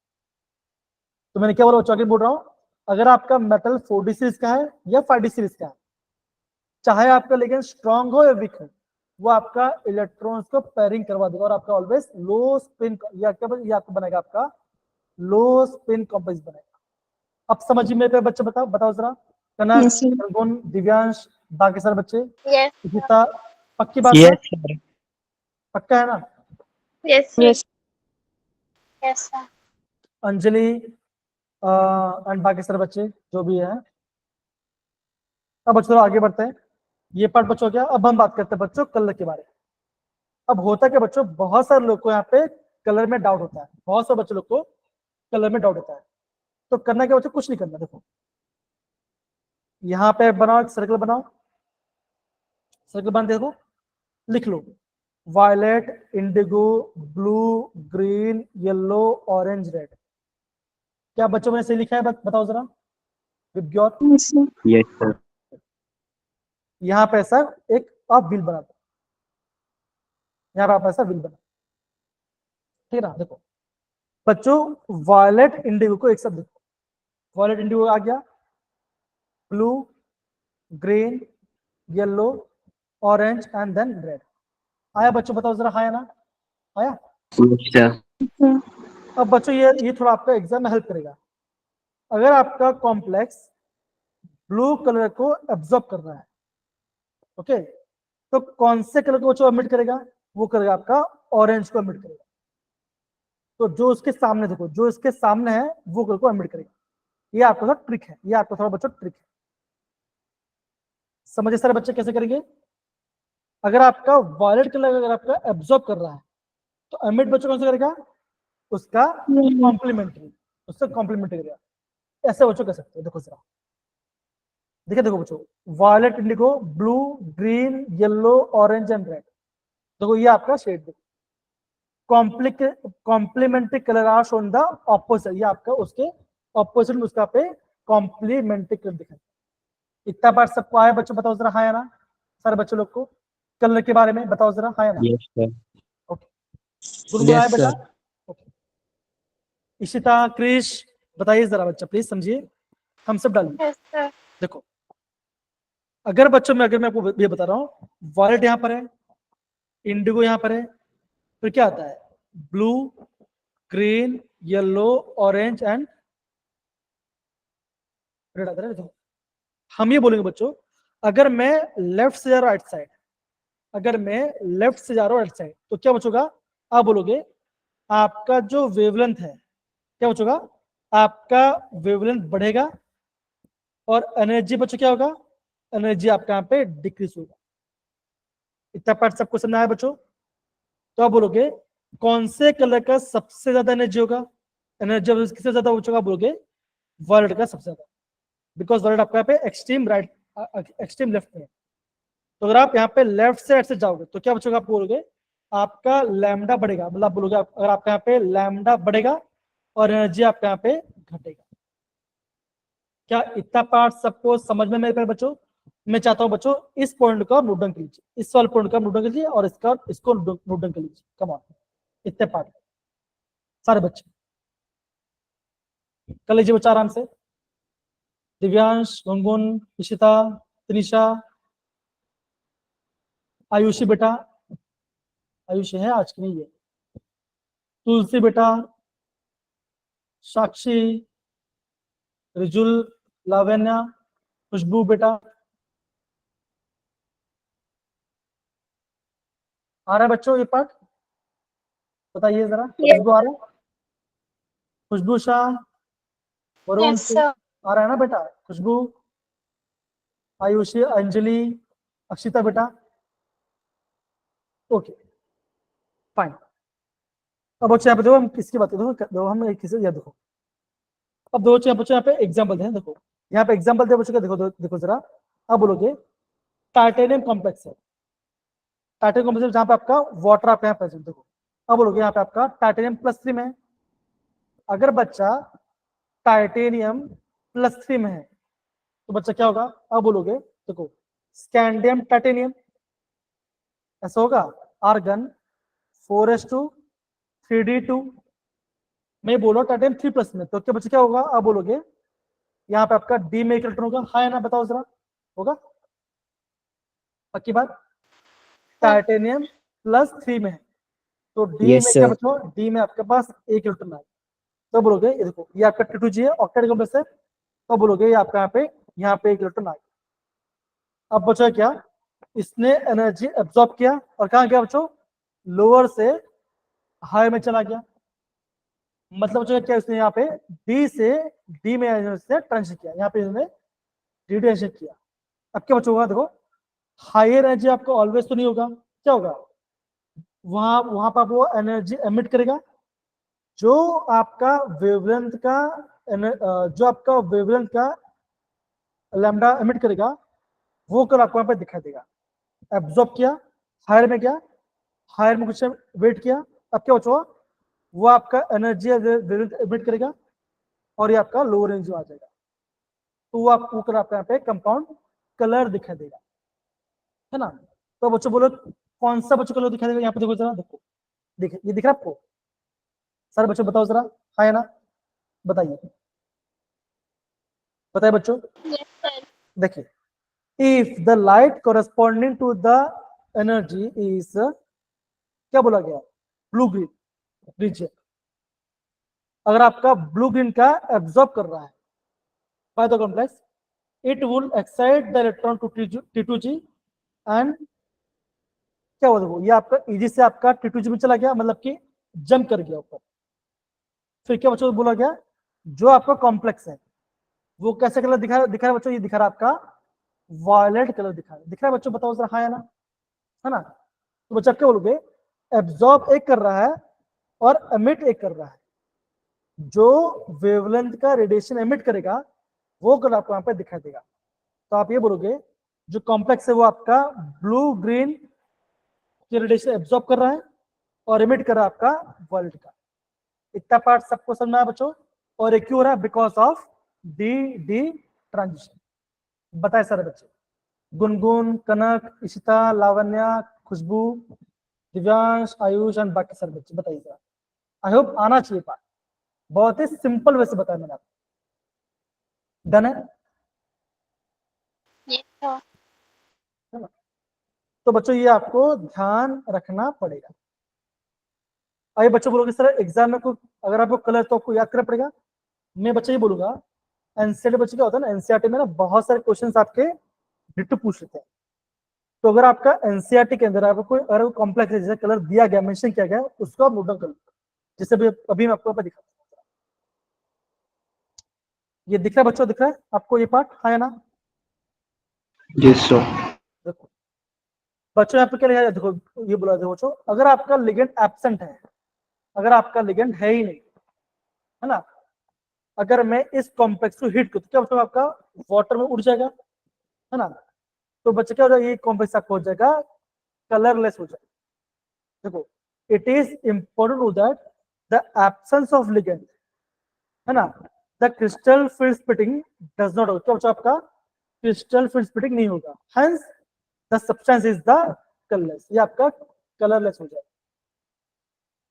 तो मैंने क्या बोला बच्चों? आगे बोल रहा हूँ, अगर आपका मेटल 4D सीरीज का है या 5D सीरीज का है, चाहे आपका लिगेंड स्ट्रॉन्ग हो या वीक हो, वो आपका इलेक्ट्रॉन्स को पेयरिंग करवा देगा, और आपका ऑलवेज लो स्पिन, या क्या ये आपको बनेगा आपका लो स्पिन कॉम्प्लेक्स बनेगा। अब समझिए मेरे पे बच्चे, बताओ बताओ जरा, कनक, Yes, sir. अर्गुन, दिव्यांश, बाकी सारे बच्चे, Yes. गीता, पक्की बात है? Yes, sir. पक्का है ना? Yes. Yes. Yes, sir. Anjali and बाकी सारे बच्चे जो भी है। अब बच्चों आगे बढ़ते हैं, ये पार्ट बच्चों क्या, अब हम बात करते हैं बच्चों कलर के बारे में। अब होता क्या बच्चों, बहुत सारे लोग को यहाँ पे कलर में डाउट होता है, बहुत सारे बच्चों लोग को कलर में डाउट होता है। तो करना क्या बच्चों, कुछ नहीं करना। देखो यहाँ पे बनाओ, एक सर्कल बनाओ, सर्कल बन, देखो लिख लो violet, indigo, blue, green, yellow, orange, red. क्या बच्चों मैंने सही लिखा है? बताओ जरा विज्ञान। Yes, sir. Yes, sir. यहाँ पे ऐसा एक आप व्हील बना दो, यहाँ पे आप ऐसा व्हील बना, ठीक है ना। देखो बच्चों वायलेट इंडिगो को एक साथ देखो, वायलेट इंडिगो आ गया, blue, green, yellow, orange and then red. आया बच्चों? बताओ जरा, हाँ या ना? आया? Yes, sir. Sir. अब बच्चों ये थोड़ा आपका एग्जाम में हेल्प करेगा। अगर आपका कॉम्प्लेक्स ब्लू कलर को एब्जॉर्ब कर रहा है, ओके, तो कौन से कलर को बच्चों एमिट करेगा? वो करेगा आपका ऑरेंज को एमिट करेगा। तो जो उसके सामने, देखो जो इसके सामने है वो कलर को एमिट करेगा। ये आपका थोड़ा ट्रिक है, ये आपका थोड़ा बच्चों ट्रिक है। समझे सारे बच्चे कैसे करेंगे? अगर आपका वायलेट कलर अगर आपका एब्जॉर्ब कर रहा है तो एमिट बच्चों कौन सा करेगा? उसका कॉम्प्लीमेंट्री, उससे कॉम्प्लीमेंट्री करेगा। ऐसे बच्चों कर सकते हो। देखो जरा, देखिए देखो बच्चों, violet, indigo, blue, green, yellow, orange and red. देखो ये आपका शेड, देखो complementary colour are shown the opposite, ये आपका उसके ऑपोजिट में उसका पे कॉम्प्लीमेंट्री कलर दिखा। इतना बार सबको आया बच्चों? बताओ जरा हाँ या ना? सारे बच्चों लोग को कलर के बारे में बताओ जरा, हाँ या ना? Yes, sir. ओके, गुनगुनाया Yes, बेटा? sir. ओके, इशिता, क्रिश, बताइए जरा बच्चा प्लीज, समझिए, हम सब डालिए। Yes, sir. देखो अगर बच्चों में, अगर मैं आपको ये बता रहा हूँ, वायलेट यहाँ पर है, इंडिगो यहाँ पर है, फिर क्या आता है? Blue, green, yellow, orange and red आता है। देखो हम ये बोलेंगे बच्चों, अगर मैं लेफ्ट से जा रहा हूँ राइट साइड, अगर मैं लेफ्ट से जा रहा हूँ राइट साइड, तो क्या बचोगा? आप बोलोगे आपका जो वेवलेंथ है, क्या बचोगा? आपका वेवलेंथ बढ़ेगा और एनर्जी बच्चों क्या होगा? एनर्जी आपका यहाँ पे डिक्रीज होगा। इतना पार्ट सबको समझना है बच्चों? तो आप बोलोगे कौन से कलर का सबसे ज्यादा एनर्जी होगा? एनर्जी किससे ज्यादा बचोगा? बोलोगे वायलेट का सबसे ज्यादा, बिकॉज वायलेट आपका यहाँ पे एक्सट्रीम राइट, एक्सट्रीम लेफ्ट में है। तो अगर आप यहाँ पे लेफ्ट से राइट से जाओगे तो क्या बचोगा? आप बोलोगे आपका लैम्डा बढ़ेगा, मतलब आप बोलोगे अगर आपका यहाँ पे लैम्डा बढ़ेगा और एनर्जी आपका यहाँ पे घटेगा। क्या इतना पार्ट सबको समझ में मेरे प्यारे बच्चों? मैं चाहता हूँ बच्चों इस पॉइंट का नोट डाउन कर लीजिए, इस वाले पॉइंट का नोट डाउन कर लीजिए और इसको नोट डाउन कर लीजिए। कम ऑन, इतने पार्ट सारे बच्चे कर लीजिए बच्चा आराम से। दिव्यांश, गुनगुन, इशिता, तनिषा, आयुषी बेटा, आयुषी है आज की नहीं है, तुलसी बेटा, साक्षी, रिजुल, लावण्या, खुशबू बेटा, आ रहा है बच्चों ये पार्ट? बताइए जरा, खुशबू आ रहा है? खुशबू शाह, वरुण, Yes, sir. आ रहा है ना बेटा? खुशबू, आयुषी, अंजलि, अक्षिता बेटा, ओके फाइन। अब बच्चे यहाँ पे देखो, हम किसकी बात देखो, हम किसी या देखो, अब दो बच्चों यहाँ पे एग्जाम्पल है। देखो यहाँ पे एग्जाम्पल दे बच्चों का, देखो देखो जरा। अब बोलोगे टाइटेनियम कॉम्प्लेक्स है, टाइटेनियम कॉम्प्लेक्स जहाँ पे आपका वाटर आपका यहाँ प्रेजेंट। देखो अब बोलोगे यहाँ पे आपका टाइटेनियम +3 में है। अगर बच्चा टाइटेनियम +3 में है तो बच्चा क्या होगा? अब बोलोगे देखो स्कैंडियम टाइटेनियम, ऐसा होगा, आर्गन 4s2 3d2। मैं बोल रहा हूँ टाइटेनियम 3+ में, तो क्या बच्चा क्या होगा? अब बोलोगे यहाँ पे आपका डी में एक इलेक्ट्रॉन होगा, हाँ या ना? बताओ जरा, होगा? पक्की बात? टाइटेनियम +3 में है तो डी Yes, में क्या sir. बच्चों? डी में आपके पास एक इलेक्ट्रॉन है। तो बोलोगे ये देखो ये आपका T2G है, ऑक्टेट कॉम्प्लेक्स है, तो बोलोगे ये आपका यहाँ पे एक इलेक्ट्रॉन आ गया। अब बचा क्या? इसने एनर्जी एब्जॉर्ब किया और कहाँ गया बच्चों? लोअर से हाई में चला गया। मतलब बच्चों क्या, इसने यहाँ पे डी से डी में ट्रांजिशन किया, यहाँ पे इसने डी ट्रांजिशन किया। अब क्या बच्चों होगा? देखो हायर एनर्जी आपको ऑलवेज तो नहीं होगा, क्या होगा? वहां वहां पर वो एनर्जी एमिट करेगा जो आपका वेवलेंथ का जो आपका वेवलेंथ का लैम्डा एमिट करेगा वो कल आपको यहाँ पे दिखाई देगा। एब्जॉर्ब किया, हायर में गया, हायर में कुछ वेट किया, अब क्या बचा, वो आपका एनर्जी वेवलेंथ एमिट करेगा और ये आपका लोअर रेंज में आ जाएगा। तो वो आपको कल आपको यहाँ पे कंपाउंड कलर दिखाई देगा, है ना। तो बच्चों बोलो कौन सा बच्चों कलर दिखाई देगा, यहाँ पे देखो जरा, देखो देखिए ये दिख रहा है आपको, सारे बच्चों बताओ जरा, हाँ या ना, बताइए बताइए बच्चों। Yes, sir. देखिए, if the light corresponding to the energy is, क्या बोला गया, ब्लू ग्रीन रीजन, अगर आपका ब्लू ग्रीन का एब्जॉर्ब कर रहा है by the complex, it will excite the electron to T2G and क्या बोला वो, ये आपका इजी से आपका T2G में चला गया, मतलब कि जंप कर गया ऊपर। फिर क्या बच्चों बोला गया, जो आपका कॉम्प्लेक्स है वो कैसे कलर दिखा रहा है बच्चों, ये दिखा रहा है आपका वायलेट कलर दिखा रहा है बच्चों, बताओ जरा हाँ या ना, है ना। तो बच्चा क्या बोलोगे, एब्जॉर्ब एक कर रहा है और एमिट एक कर रहा है, जो वेवलेंथ का रेडिएशन एमिट करेगा वो कलर आपको यहाँ पे दिखाई देगा। तो आप ये बोलोगे जो कॉम्प्लेक्स है वो आपका ब्लू ग्रीन की रेडिएशन एब्जॉर्ब कर रहा है और एमिट कर रहा है आपका वायलेट का। इतना पार्ट सबको समझ में आया बच्चों, और एक क्यों हो रहा है, because of D D transition. बताए सारे बच्चे, गुनगुन, कनक, इशिता, लावण्या, खुशबू, दिव्यांश, आयुष एंड बाकी सारे बच्चे बताइए जरा। आई होप आना चाहिए पार्ट, बहुत ही सिंपल वैसे बताया मैंने आपको। डन है? Yes, sir. तो बच्चों ये आपको ध्यान रखना पड़ेगा। आइए बच्चों बोलोगे सर एग्जाम में कोई अगर आपको कलर तो आपको याद करना पड़ेगा। मैं बच्चे ये बोलूंगा, एनसीईआरटी बच्चे क्या होता है ना, एनसीईआरटी में ना बहुत सारे क्वेश्चंस आपके डिट्टो पूछ लेते हैं। तो अगर आपका एनसीईआरटी के अंदर आपको कोई अगर कॉम्प्लेक्स है जैसे कलर दिया गया, मेंशन किया गया, उसको आप नोट डाउन कर लो। जैसे अभी मैं आपको दिखा, ये दिख रहा है बच्चों, दिख रहा है आपको ये पार्ट, हाँ या ना। Yes, sir. देखो बच्चों यहाँ पे क्या लिखा है, देखो ये बोला देखो बच्चों, अगर आपका लिगेंड एब्सेंट है, अगर आपका लिगेंड है ही नहीं, है ना, अगर मैं इस कॉम्प्लेक्स को हिट करूँ तो क्या बच्चों आपका वाटर में उड़ जाएगा, है ना। तो बच्चे क्या हो जाएगा, ये कॉम्प्लेक्स आपको हो जाएगा कलरलेस हो जाएगा। देखो it is important to that the absence of ligand, है ना, the crystal field splitting does not, क्या बच्चों आपका क्रिस्टल फील्ड स्प्लिटिंग नहीं होगा, hence the substance is the colourless, ये आपका कलरलेस हो जाएगा।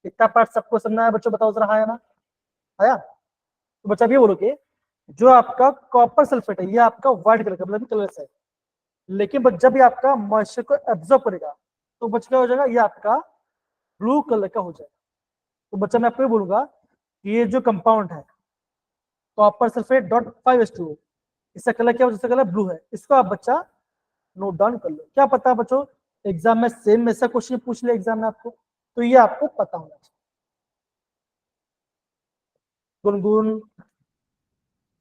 इतना पार्ट सबको समझना है बच्चों, बताओ जरा हाँ या ना, आया। तो बच्चा ये बोलोगे जो आपका कॉपर सल्फेट है ये आपका व्हाइट कलर का मतलब कलरलेस है, लेकिन जब ये आपका मॉइस्चर को एब्जॉर्ब करेगा तो बच्चा क्या हो जाएगा, ये आपका ब्लू कलर का हो जाएगा। तो बच्चा मैं आपको ये बोलूंगा कि ये जो कंपाउंड है कॉपर सल्फेट .5H2O, इसका कलर क्या हो, इसका कलर ब्लू है, इसको आप बच्चा नोट डाउन कर लो। क्या पता बच्चों एग्जाम में सेम ऐसा क्वेश्चन पूछ ले एग्जाम में आपको, तो ये आपको पता होना चाहिए। गुनगुन,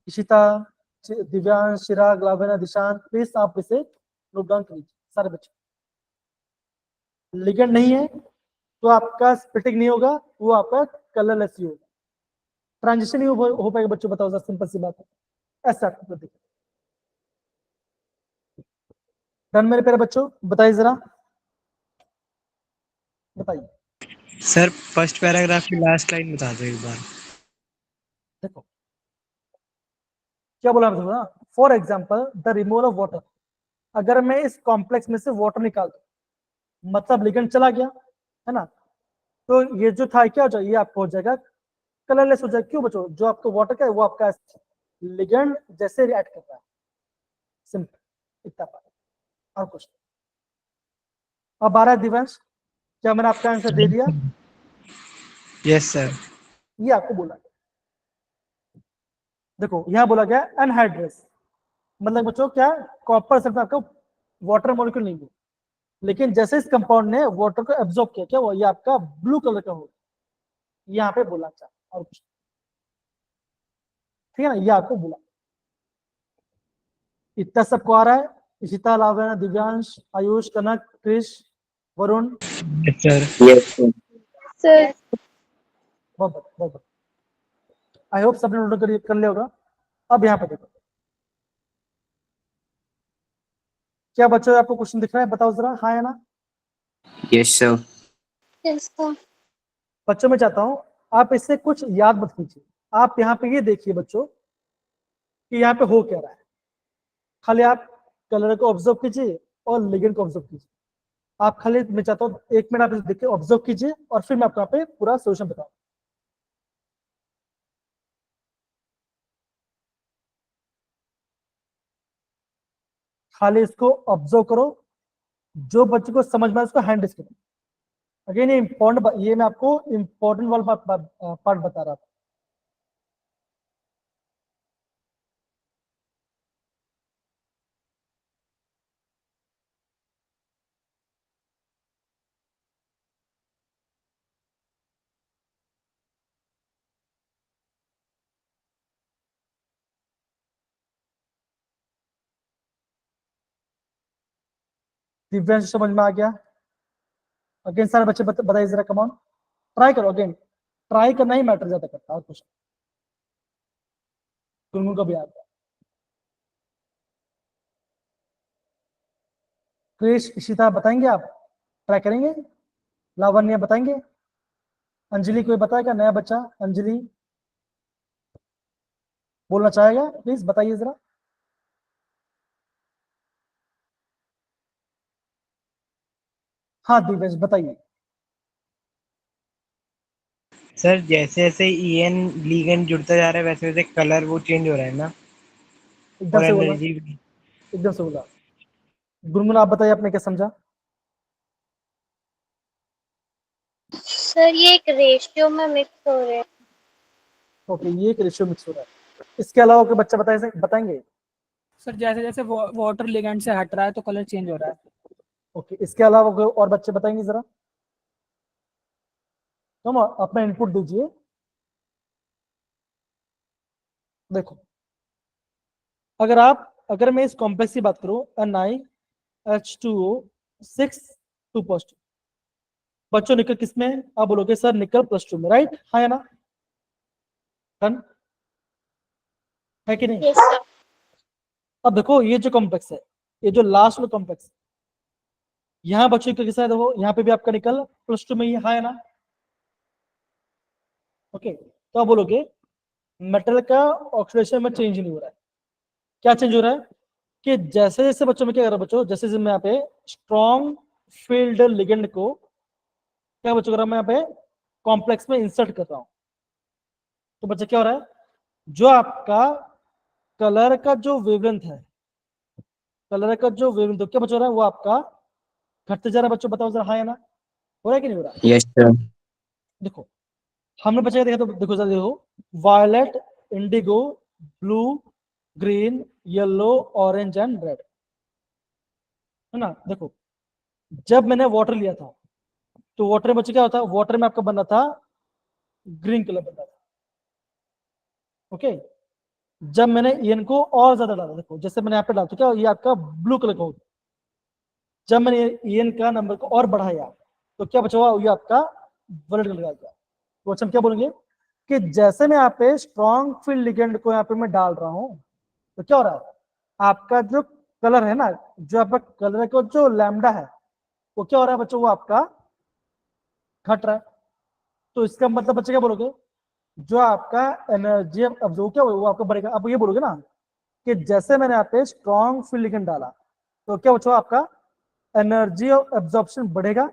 इशिता, दिव्यांश, चिराग, लावण्या, दिशांत, प्लीज आप इसे नोट डाउन कर लीजिए सारे बच्चे। लिगेंड नहीं है तो आपका स्प्लिटिंग नहीं होगा, वो आपका कलरलेस ही होगा, ट्रांजिशन ही हो पाएगा बच्चों, बताओ सर, सिंपल सी बात है, ऐसा आपको देखिए। डन मेरे प्यारे बच्चों, बताइए जरा, बताइए। सर फर्स्ट पैराग्राफ की लास्ट लाइन बता दो एक बार। देखो क्या बोला देखो ना, for example the removal of water, अगर मैं इस कॉम्प्लेक्स में से वाटर निकाल दूं मतलब लिगेंड चला गया, है ना, तो ये जो था क्या हो जाएगा, ये आपको हो जाएगा कलरलेस हो जाएगा। क्यों बच्चों, जो आपको वाटर का है वो आपका लिगेंड जैसे रिएक्ट कर रहा है, सिंपल इतना पार्ट, और कुछ नहीं। अब 12 दिवंश, क्या मैंने आपका आंसर दे दिया, यस सर। ये आपको बोला गया। देखो यहाँ बोला गया अनहाइड्रस, मतलब बच्चों क्या, कॉपर सल्फेट आपका वाटर मॉलिक्यूल नहीं है, लेकिन जैसे इस कंपाउंड ने वाटर को एब्जॉर्ब किया, क्या हुआ, ये आपका ब्लू कलर का होगा, यहाँ पे बोला था, और कुछ, ठीक है ना, ये आपको बोला। इतना सबको आ रहा है, Ishita, Lavanya, Divyansh, Ayush, Kanak, Krish, Varun, yes sir. Yes, sir. Sir. बहुत बहुत बहुत। आई होप सबने नोट कर लिया होगा। अब यहाँ पे देखो, क्या बच्चों आपको क्वेश्चन दिख रहा है? बताओ जरा, हाँ या ना। Yes, sir. Yes, sir. बच्चों मैं चाहता हूँ आप इससे कुछ याद मत कीजिए। आप यहाँ पे ये देखिए बच्चों कि यहाँ पे हो क्या रहा है। खाली आप कलर को ऑब्जर्व कीजिए और लिगेंड को ऑब्जर्व कीजिए। आप खाली, मैं चाहता हूँ 1 मिनट आप इसे देख के ऑब्जर्व कीजिए और फिर मैं आपको यहाँ पे पूरा सोल्यूशन बताऊँ। खाली इसको ऑब्जर्व करो, जो बच्चे को समझ में आए उसको हैंड रेज करो। अगेन ये इंपॉर्टेंट, ये मैं आपको इंपॉर्टेंट वाला पार्ट बता रहा था। दिव्यांश समझ में आ गया? अगेन सारे बच्चे बताइए जरा, कम ऑन, ट्राई करो। अगेन ट्राई करना ही मैटर ज्यादा करता है और कुछ। गुनगुन को भी आ गया। क्रिश, इशिता बताएंगे आप? ट्राई करेंगे? लावण्य बताएंगे? अंजलि कोई बताएगा? नया बच्चा अंजलि बोलना चाहेगा? प्लीज बताइए जरा। हाँ दिव्यांश बताइए। सर जैसे जैसे ईएन लीगेंड जुड़ता जा रहा है वैसे वैसे कलर वो चेंज हो रहा है ना, एकदम और से बोला, एनर्जी भी। एकदम से बोला। गुनगुन आप बताइए, आपने क्या समझा? सर ये एक रेशियो में मिक्स हो रहे हैं। ओके, ये एक रेशियो मिक्स हो रहा है। इसके अलावा कोई बच्चा बताएंगे? सर जैसे जैसे वाटर लिगेंड से हट रहा है तो कलर चेंज हो रहा है। ओके, इसके अलावा कोई और बच्चे बताएंगे जरा? तुम अपना इनपुट दीजिए। देखो, अगर मैं इस कॉम्प्लेक्स की बात करूं, NiH2O6 2 पॉजिटिव, बच्चों निकल किसमें है? आप बोलोगे सर निकल +2 में, राइट? हाँ या ना? डन है कि नहीं? Yes, sir. अब देखो ये जो कॉम्प्लेक्स है, ये जो लास्ट में कॉम्प्लेक्स है, यहाँ बच्चों का किसा है? देखो यहाँ पे भी आपका निकल +2 में ही है, हाँ या ना? ओके, तो आप बोलोगे मेटल का ऑक्सीडेशन में चेंज नहीं हो रहा है। क्या चेंज हो रहा है कि जैसे जैसे बच्चों में क्या कर रहा है? बच्चों जैसे जैसे मैं यहाँ पे स्ट्रॉन्ग फील्ड लिगेंड को क्या बच्चों कर रहा हूं, मैं यहाँ पे कॉम्प्लेक्स में इंसर्ट कर रहा हूँ, तो बच्चा क्या हो रहा है? जो आपका कलर का जो वेवलेंथ है, कलर का जो वेवलेंथ क्या बच्चों हो रहा है, वो आपका घटते जा रहा है। बच्चों बताओ जरा, हाँ या ना? हो रहा है कि नहीं हो रहा है? Yes, sir. देखो हमने बच्चे देखा, तो देखो जरा, देखो violet, indigo, blue, green, yellow, orange and red, है ना? देखो जब मैंने वाटर लिया था तो वाटर में बच्चे क्या होता है? वाटर में आपका बना था ग्रीन कलर बना था। ओके, जब मैंने ईएन को और ज्यादा डाला, देखो जैसे मैंने यहाँ पे डाला तो क्या ये आपका ब्लू कलर का हो गया। जब मैंने ईएन का नंबर को और बढ़ाया तो क्या बचा हुआ? ये आपका वर्ल्ड कलर का आ गया। तो अच्छा हम क्या बोलेंगे कि जैसे मैं यहाँ पे स्ट्रॉन्ग फील्ड लिगेंड को यहाँ पे मैं डाल रहा हूँ तो क्या हो रहा है? आपका जो कलर है ना, जो आपका कलर का जो लैम्डा है, वो क्या हो रहा है बच्चों? वो आपका घट रहा है। तो इसका मतलब बच्चे क्या बोलोगे? जो आपका एनर्जी अब्जॉर्ब क्या वो आपका बढ़ेगा। आप ये बोलोगे ना कि जैसे मैंने यहाँ पे स्ट्रॉन्ग फील्ड लिगेंड डाला तो क्या बच्चों आपका एनर्जी ऑफ एब्जॉर्प्शन बढ़ेगा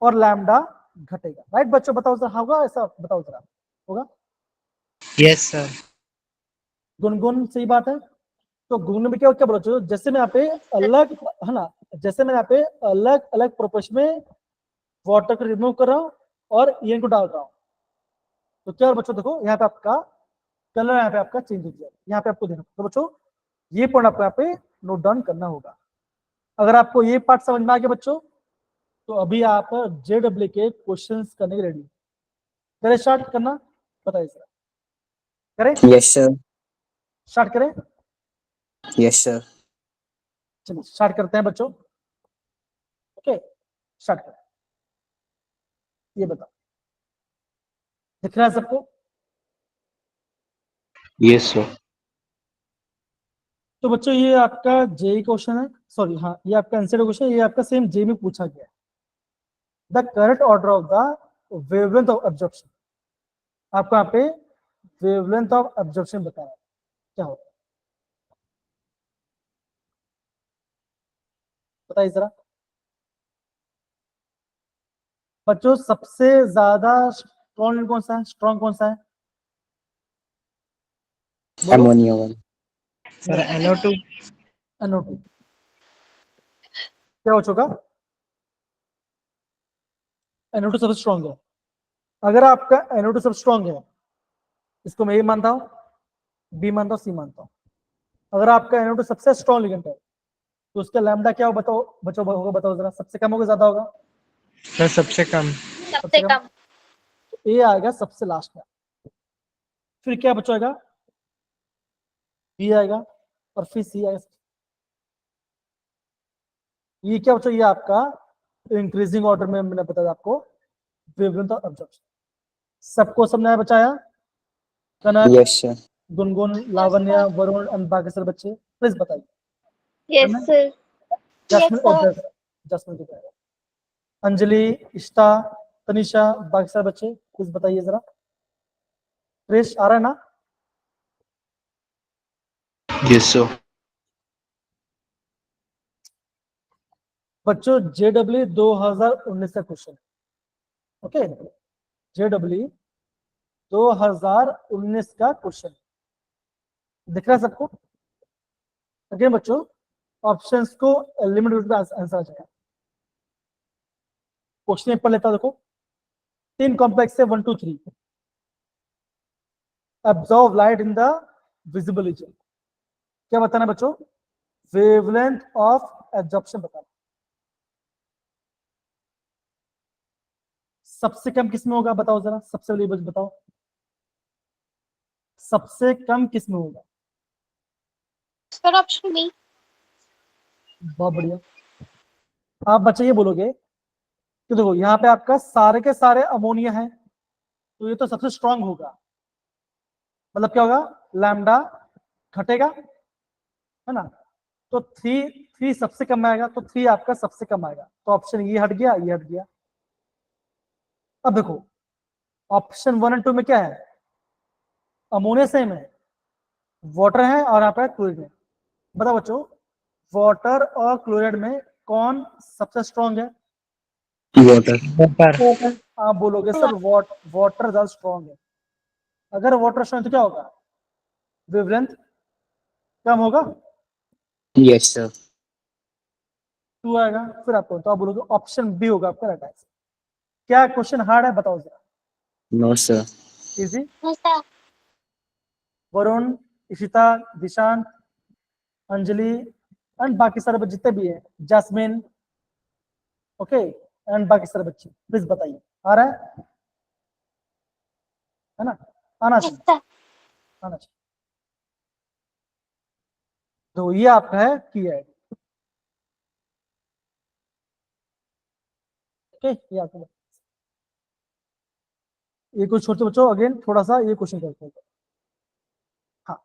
और लैम्डा घटेगा, राइट? बच्चों बताओ जरा, होगा ऐसा? बताओ जरा, होगा? Yes sir. गुनगुन सही बात है। तो गुनगुन में क्या क्या बोला? जैसे मैं यहाँ पे अलग, है ना, जैसे मैंने यहाँ पे अलग अलग प्रोपोर्शन में वाटर को रिमूव कर रहा हूँ और ईएन को डाल रहा हूँ, तो क्या बच्चों देखो यहाँ पे आपका कलर यहाँ पे आपका चेंज हो जाएगा। यहाँ पे आपको देखो, तो बच्चों ये पॉइंट आपको यहाँ पे नोट डाउन करना होगा। अगर आपको ये पार्ट समझ में आ गया बच्चों, तो अभी आप JEE के क्वेश्चंस करने के रेडी करें? स्टार्ट करना, बताइए सर, करें? Yes, sir. स्टार्ट करें? Yes, sir. चलिए स्टार्ट करते हैं बच्चों। ओके, स्टार्ट करें, ये बताओ, दिख रहा है सबको? Yes, sir. तो बच्चों ये आपका जेई क्वेश्चन है, सॉरी हाँ ये आपका आंसर क्वेश्चन, ये आपका सेम जेई में पूछा गया है। The correct order of the wavelength of absorption, आपको यहाँ पे वेवलेंथ ऑफ एब्जॉर्प्शन बताया क्या होगा, बताइए जरा बच्चों। सबसे ज्यादा स्ट्रॉन्ग कौन सा है, स्ट्रॉन्ग कौन सा है? बोलो। Ammonia one. Sir NO2 NO2 क्या हो चुका? NO2 सबसे स्ट्रॉन्ग है। अगर आपका NO2 सबसे स्ट्रॉन्ग है, इसको मैं ए मानता हूं, बी मानता हूं, सी मानता हूं। अगर आपका NO2 सबसे स्ट्रॉन्ग लिगेंड है तो उसका लैम्डा क्या हो बताओ बच्चों, होगा बताओ जरा, सबसे कम होगा ज्यादा होगा? सर सबसे कम। सबसे कम। ए आएगा सबसे लास्ट में, फिर क्या बचेगा? बी आएगा और फिर सी आएगा। ये क्या बच्चों, ये आपका इंक्रीजिंग ऑर्डर में मैंने बताया आपको वेवलेंथ ऑफ एब्जॉर्प्शन। सबको सबने बचाया? कनक, Yes, sir. गुनगुन, लावण्य, वरुण और बाकी सारे बच्चे प्लीज बताइए। Yes, sir. Yes, जैस्मिन और sir. जैस्मिन को बताएगा। अंजलि, इष्टा, तनिषा, बाकी सारे बच्चे प्लीज बताइए जरा। क्रिश आ रहा है ना? Yes, sir. बच्चों JW 2019 का क्वेश्चन, ओके, JW 2019 का क्वेश्चन दिख रहा है सबको? ओके बच्चों, ऑप्शंस को एलिमिनेट करके आंसर आ जाएगा। क्वेश्चन पढ़ लेता देखो। 3 कॉम्प्लेक्स से 1 2 3 absorb light in the visible region, क्या बताना बच्चों? वेवलेंथ ऑफ एब्जॉर्प्शन बताना। सबसे कम किसमें होगा बताओ जरा, सबसे पहले बस बताओ सबसे कम किसमें होगा? Sir, option B. बहुत बढ़िया। आप बच्चे ये बोलोगे कि देखो यहाँ पे आपका सारे के सारे अमोनिया है, तो ये तो सबसे स्ट्रांग होगा, मतलब क्या होगा? लैम्डा घटेगा, है ना? तो 3 सबसे कम आएगा, तो 3 आपका सबसे कम आएगा, तो ऑप्शन ये हट गया, ये हट गया। अब देखो ऑप्शन 1 और 2 में क्या है? अमोनिया सेम है, वाटर है और यहाँ पे क्लोरीन है। बताओ बच्चों, वाटर और क्लोराइड में कौन सबसे स्ट्रांग है? Water. वाटर। आप बोलोगे सर वाटर ज्यादा स्ट्रांग है। अगर वाटर स्ट्रांग तो क्या होगा? वेवलेंथ कम होगा, Yes, sir. 2 आएगा। फिर आपको तो आप बोलोगे ऑप्शन बी होगा आपका राइट आंसर। क्या क्वेश्चन हार्ड है बताओ जरा? No, sir. Easy. Yes, sir. Varun, Ishita, Dishant, Anjali and बाकी सारे बच्चे जितने भी है, जैस्मिन, ओके, एंड बाकी सारे बच्चे प्लीज बताइए, आ रहा है ना? आना Yes, चाहिए, sir. आना चाहिए। तो ये आपका है की है, ओके, ये आपका। ये कुछ छोटे बच्चों अगेन थोड़ा सा ये क्वेश्चन करते हैं। हाँ,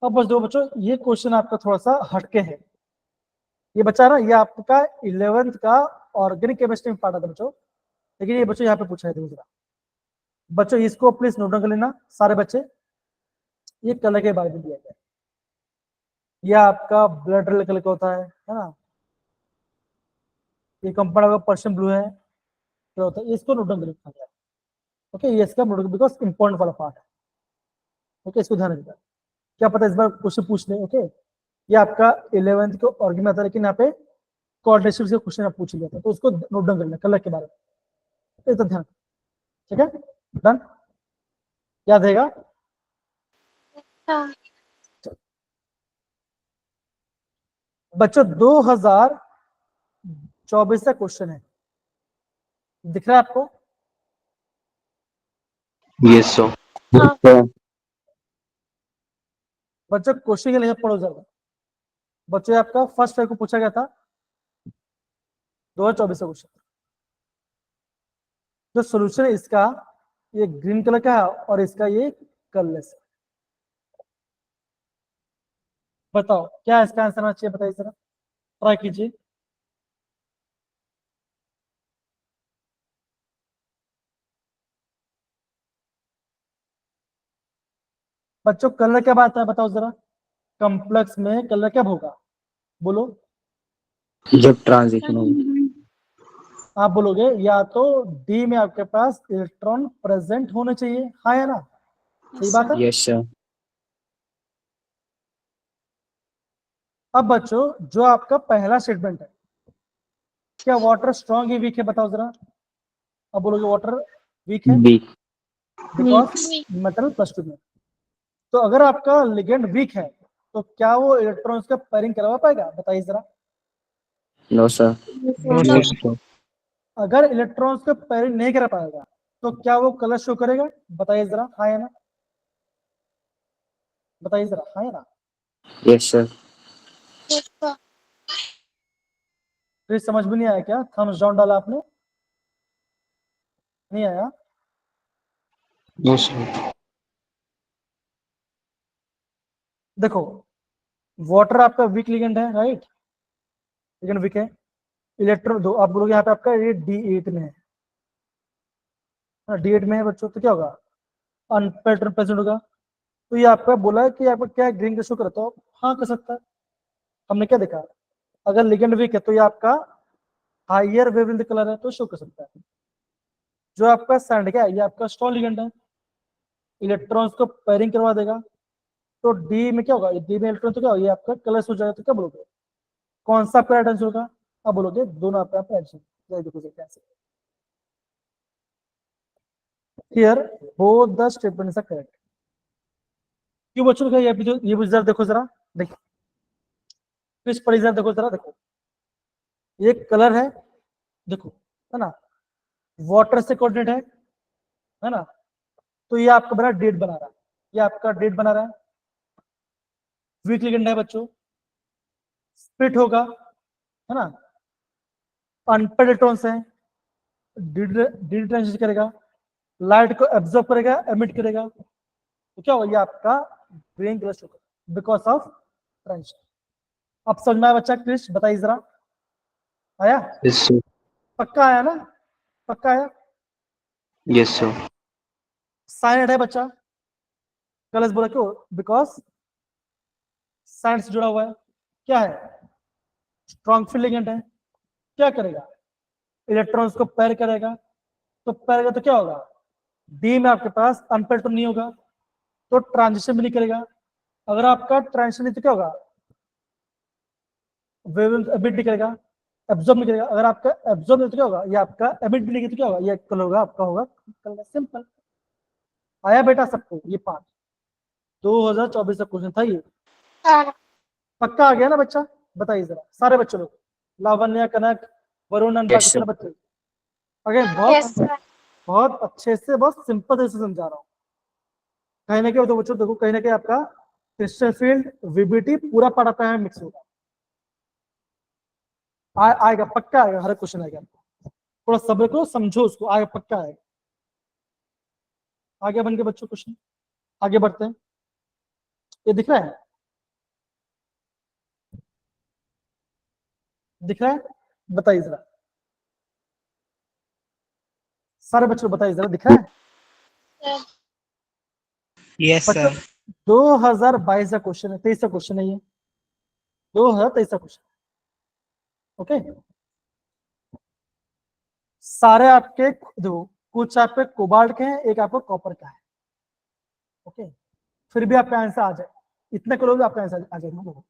अब बस दो बच्चों, ये क्वेश्चन आपका थोड़ा सा हटके है। ये बच्चा ना, ये आपका 11th का ऑर्गेनिक केमिस्ट्री में पार्ट था बच्चों, लेकिन ये बच्चों यहाँ पे पूछा है दूसरा। बच्चों इसको प्लीज नोट डाउन कर लेना सारे बच्चे। ये कलर के बारे में दिया गया है, ये आपका ब्लड रेड कलर का होता है ना? ये कंपाउंड आपका पर्शियन ब्लू है, क्या होता है? इसको नोट डाउन कर लिखा गया, ओके, ये इसका नोट बिकॉज इंपॉर्टेंट वाला पार्ट है, ओके, इसको ध्यान रखिएगा। क्या पता इस बार क्वेश्चन पूछ ले, ओके। ये आपका 11th को ऑर्गेनिक में आता है, लेकिन यहाँ पे कोऑर्डिनेशन से क्वेश्चन आप पूछ लिया था, तो उसको नोट डाउन कर लेना कलर के बारे में, तो ध्यान, ठीक है, डन, याद रहेगा? हाँ। बच्चों 2024 का क्वेश्चन है, दिख रहा है आपको? Yes, sir. हाँ। बच्चों क्वेश्चन के लिए पढ़ो जरा। बच्चों आपका फर्स्ट ईयर को पूछा गया था, 2024 का क्वेश्चन। जो सोल्यूशन है इसका ये ग्रीन कलर का है और इसका ये कलरलेस है। बताओ क्या इसका आंसर आना चाहिए, बताइए जरा, ट्राई कीजिए। बच्चों कलर क्या बात है, बताओ जरा, कॉम्प्लेक्स में कलर क्या होगा, बोलो। जब ट्रांजिशन होगा। आप बोलोगे या तो डी में आपके पास इलेक्ट्रॉन प्रेजेंट होने चाहिए, हाँ या ना, सही बात है। Yes sir. अब बच्चों जो आपका पहला स्टेटमेंट है, क्या वाटर स्ट्रॉन्ग है वीक है, बताओ जरा। अब बोलोगे वाटर वीक है B. Because metal plus two में। तो अगर आपका लिगेंड वीक है तो क्या वो इलेक्ट्रॉन्स का पेयरिंग करवा पाएगा, बताइए जरा। No sir. No no sir. Sir. अगर इलेक्ट्रॉन्स का पेयरिंग नहीं कर पाएगा तो क्या वो कलर शो करेगा, बताइए जरा, हाँ या ना, बताइए जरा, हाँ या ना। Yes sir. फिर समझ में नहीं आया क्या, थम्स डाउन डाला आपने, नहीं आया। No sir. देखो वाटर आपका वीक लिगेंड है, राइट, लिगेंड वीक है। इलेक्ट्रॉन दो आप बोलोगे यहाँ पे आपका ये D8 में है, D8 में है बच्चों, तो क्या होगा, अनपेयर प्रेजेंट होगा। तो ये आपका बोला है कि आपका क्या ग्रीन का शो करता हो, हाँ कर सकता है। हमने क्या देखा, अगर लिगेंड वीक है तो ये आपका हायर वेवलेंथ कलर है तो शो कर सकता है। जो आपका सैंड क्या है, ये आपका स्ट्रॉन्ग लिगेंड है, इलेक्ट्रॉन्स को पेयरिंग करवा देगा। तो डी में क्या होगा, डी में इलेक्ट्रॉन तो क्या होगा, ये आपका कलर हो जाएगा। तो क्या बोलोगे, कौन सा आपका आंसर होगा, अब बोलोगे दोनों आपका आंसर। देखो कैसे, here both the statements are correct. क्यों बच्चों का ये भी जरा देखो जरा, देखो किस पर जरा देखो जरा, देखो ये कलर है, देखो है ना, वाटर से कोऑर्डिनेट है ना। तो ये आपका बना डेट बना रहा है, ये आपका डेट बना रहा है, वीक लिगेंड है बच्चों, स्प्लिट होगा, है ना, अनपेड इलेक्ट्रॉन्स है, डिट्रांजिशन करेगा, लाइट को एब्जॉर्ब करेगा, एमिट करेगा। तो क्या होगा, ये आपका ग्रीन कलर शो करेगा बिकॉज ऑफ ट्रांजिशन। अब समझ में आया बच्चा, क्रिश बताइए जरा, आया, यस सर। पक्का आया ना, पक्का आया। Yes sir. साइनड है बच्चा, कलर्स बोला क्यों, बिकॉज साइंस जुड़ा हुआ है, क्या है, स्ट्रॉन्ग फिलिगेंट है, क्या करेगा, इलेक्ट्रॉन्स को पैर करेगा। तो पैर का तो क्या होगा, डी में आपके पास अनपेयर तो नहीं होगा, तो ट्रांजिशन भी नहीं करेगा। अगर आपका ट्रांजिशन नहीं तो क्या होगा, एमिट नहीं करेगा, एब्जॉर्ब नहीं करेगा। अगर आपका एब्जॉर्ब नहीं तो क्या होगा, ये आपका एमिट भी नहीं तो क्या होगा, ये कलर होगा आपका, होगा कलर। सिंपल आया बेटा सबको, ये पार्ट 2024 का क्वेश्चन था ये, पक्का आ गया ना बच्चा, बताइए जरा सारे बच्चों लोग, लावण्य, कनक, वरुण, बाकी Yes, sir. सारे बच्चे। अगेन बहुत अच्छे से, बहुत सिंपल तरीके से समझा रहा हूँ। कहीं ना कहीं तो बच्चों देखो, कहीं ना कहीं आपका क्रिस्टल फील्ड वीबीटी पूरा पार्ट आपका यहाँ मिक्स होगा, आएगा पक्का आएगा, हर क्वेश्चन आएगा। थोड़ा सब्र करो, समझो उसको, आएगा पक्का आएगा। आगे बन के बच्चों क्वेश्चन आगे बढ़ते हैं, ये दिख रहा है, दिख रहा है, बताइए जरा सारे बच्चों, बताइए जरा दिख रहा है। यस बच्चों सर। 2022 का क्वेश्चन है, 23 का क्वेश्चन है ये, 2023 का क्वेश्चन, ओके। सारे आपके दो, कुछ आपके कोबाल्ट के हैं, एक आपको कॉपर का है, ओके। फिर भी आपका आंसर आ जाए, इतने करोगे आपका आंसर आ जाएगा।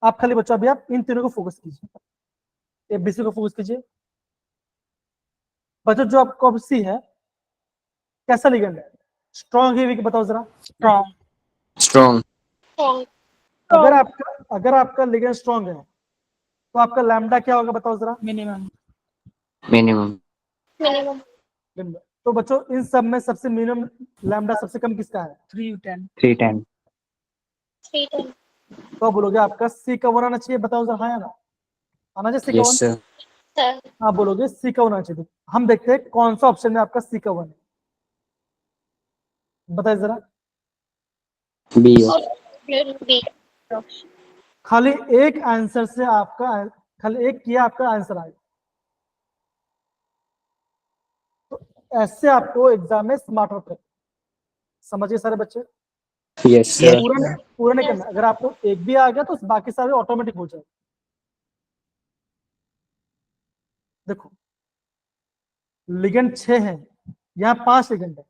आप खाली बच्चों अभी आप इन तीनों को फोकस कीजिए, एबीसी को फोकस कीजिए। बच्चों जो आपको अब सी है, कैसा लिगेंड है, स्ट्रॉन्ग है वीक, बताओ जरा। Strong. अगर आपका लिगेंड स्ट्रॉन्ग है तो आपका लैम्डा क्या होगा, बताओ जरा। Minimum Minimum. तो बच्चों इन सब में सबसे मिनिमम लैम्डा सबसे कम किसका है, 310 310. तो बोलोगे आपका सी का वन आना चाहिए, बताओ जरा, हाँ या ना। आना चाहिए सी का Yes, वन। sir. Sir. आप बोलोगे सी का वन आना चाहिए। हम देखते हैं कौन सा ऑप्शन में आपका सी का वन है, बताइए जरा। B. B. खाली एक आंसर से आपका, खाली एक किया आपका आंसर आएगा। तो ऐसे आपको एग्जाम में स्मार्ट वर्क करना, समझिए सारे बच्चे। Yes, sir. पूरा नहीं करना, अगर आपको एक भी आ गया तो बाकी सारे ऑटोमेटिक हो जाए। देखो लिगेंड 6 है, यहाँ 5 लिगेंड है,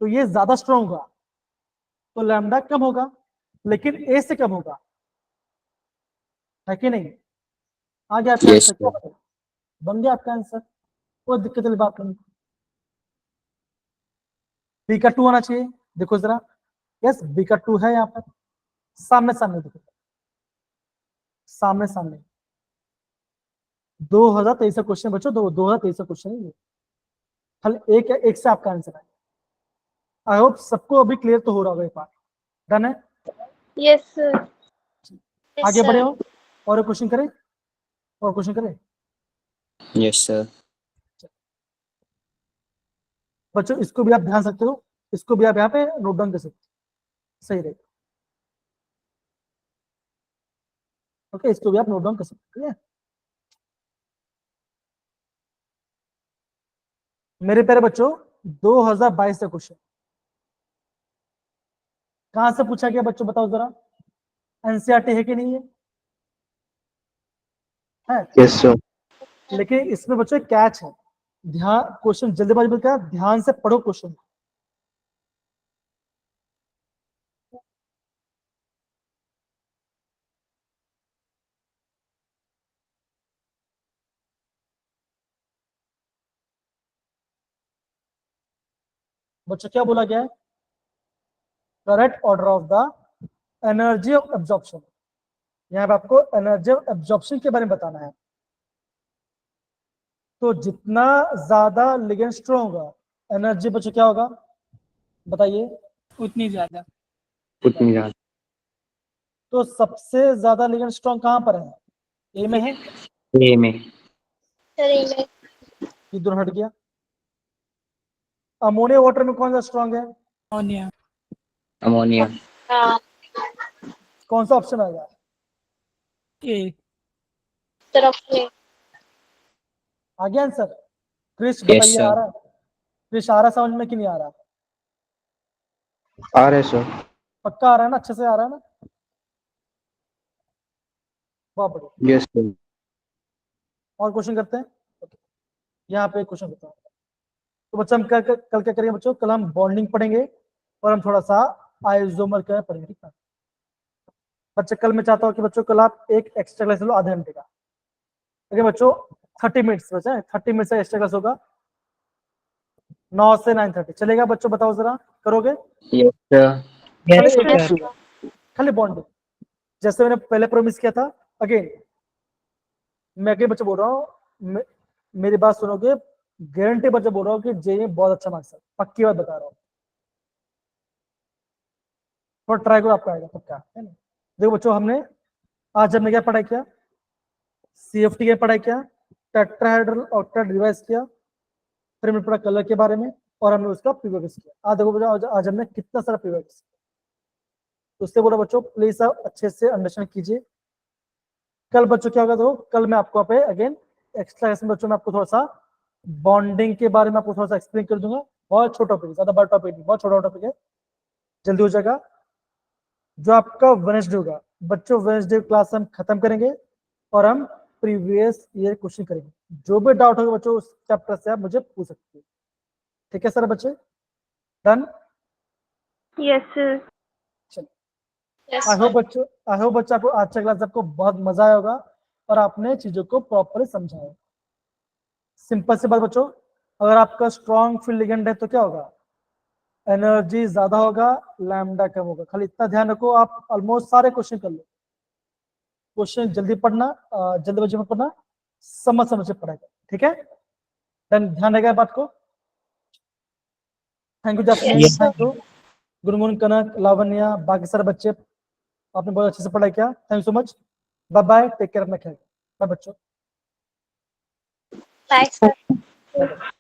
तो ये ज्यादा स्ट्रॉन्ग होगा, तो लैम्डा कम होगा, लेकिन ए से कम होगा, है कि नहीं? आ गया आपका Yes, आंसर, क्या sir. बताओ? बन गया आपका आंसर, कोई दिक्कत वाली बात नहीं। बी का 2 आना चाहिए, देखो जरा। यस, बी का 2 है यहाँ पर, सामने सामने देखो, सामने सामने। 2023 का क्वेश्चन बच्चों, 2023 का क्वेश्चन है ये, खाली एक से आपका आंसर है। आई होप सबको अभी क्लियर तो हो रहा होगा ये पार्ट। डन है? Yes, sir. Yes, आगे बढ़े sir. हो, और क्वेश्चन करें, और क्वेश्चन करें Yes, sir. बच्चों। इसको भी आप ध्यान सकते हो, इसको भी आप यहाँ पे नोट डाउन कर सकते हो, सही रहेगा। ओके, इसको भी आप नोट डाउन कर सकते हैं। मेरे प्यारे बच्चों, 2022 का क्वेश्चन कहां से पूछा गया बच्चों, बताओ जरा। एनसीईआरटी है कि नहीं है? Yes, sir. लेकिन इसमें बच्चों एक कैच है, ध्यान, क्वेश्चन जल्दीबाजी में क्या, ध्यान से पढ़ो क्वेश्चन। बच्चों क्या बोला गया है? Correct order of the energy of absorption. यहाँ पे आपको एनर्जी ऑफ एब्जॉर्प्शन के बारे में बताना है। तो जितना ज्यादा लिगेंड स्ट्रॉन्ग होगा, एनर्जी बच्चों क्या होगा, बताइए। उतनी ज्यादा। उतनी ज्यादा। तो सबसे ज्यादा लिगेंड स्ट्रॉन्ग कहां पर है? ए में है, A में। Sir, A. ये दोनों हट गया। अमोनिया वाटर में कौन सा स्ट्रॉन्ग है? अमोनिया। अमोनिया। कौन सा ऑप्शन आएगा? ए। Sir, option A. आ गया आंसर? क्रिश Yes, बताइए, sir. आ रहा है? क्रिश आ रहा है समझ में कि नहीं आ रहा? आ रहे सर। पक्का आ रहा है ना, अच्छे से आ रहा है ना? बहुत बढ़िया। Yes, sir. और क्वेश्चन करते हैं। Okay. यहाँ पे क्वेश्चन करता हूँ। तो बच्चा हम कल क्या करेंगे बच्चों? कल हम बॉन्डिंग पढ़ेंगे और हम थोड़ा सा आइसोमर का पढ़ेंगे, ठीक है बच्चे? कल मैं चाहता हूँ कि बच्चों कल आप एक एक्स्ट्रा क्लास लो, आधे घंटे का। ठीक है बच्चों, 30 मिनट्स बचा है, 30 मिनट से एक्स्ट्रा क्लास होगा, 9 से 9:30 चलेगा बच्चों? बताओ जरा, करोगे? Yes, sir. खाली Yes, एक sir. खाली बॉन्डिंग, जैसे मैंने पहले प्रॉमिस किया था। अगेन मैं अगेन बच्चे बोल रहा हूँ, मेरी बात सुनोगे, गारंटी बच्चे बोल रहा हूँ कि जे में बहुत अच्छा मार्क्स है, पक्की बात बता रहा हूँ। थोड़ा ट्राई करो, आपका आएगा पक्का, है ना? देखो बच्चों, आज हमने क्या पढ़ाई किया? सीएफटी की पढ़ाई किया, टेट्राहेड्रल ऑक्टेट रिवाइज किया, फिर हमने पढ़ा कलर के बारे में, और हमने उसका प्रीवियस किया। आज देखो बच्चों, आज हमने कितना सारा प्रीवियस किया। तो उससे बोला बच्चों प्लीज आप अच्छे से अंडरस्टैंड कीजिए। कल बच्चों क्या होगा, देखो कल मैं आपको पे अगेन एक्स्ट्रा क्लास में बच्चों में आपको थोड़ा सा बॉन्डिंग के बारे में आपको थोड़ा सा एक्सप्लेन कर दूंगा। बहुत छोटा टॉपिक, ज्यादा बड़ा टॉपिक नहीं, बहुत छोटा टॉपिक है, जल्दी हो जाएगा। जो आपका वेडनेसडे होगा बच्चों, वेडनेसडे क्लास हम खत्म करेंगे और हम प्रीवियस ईयर क्वेश्चन करेंगे। जो भी डाउट होगा बच्चों उस चैप्टर से आप मुझे पूछ सकते हैं, ठीक है सर बच्चे? Done? Yes, sir. Yes, I hope sir. बच्चों, आपको आज का क्लास आपको बहुत मजा आया होगा और आपने चीजों को प्रॉपरली समझा है। सिंपल सी बात बच्चों, अगर आपका स्ट्रॉन्ग फील्ड लिगेंड है तो क्या होगा? एनर्जी ज्यादा होगा, लैम्डा कम होगा। खाली इतना ध्यान रखो, आप ऑलमोस्ट सारे क्वेश्चन कर लो। क्वेश्चन जल्दी पढ़ना, जल्दबाजी में पढ़ना, समझ समझ से पढ़ेगा, ठीक है? देन ध्यान रहेगा बात को। Thank you Jasmine, Yes, thank you Gungun, Kanak, Lavanya, बाकी सारे बच्चे, आपने बहुत अच्छे से पढ़ाई किया। Thank you so much, bye bye, take care, अपना ख्याल। बाय बच्चों। Bye, sir. Bye-bye.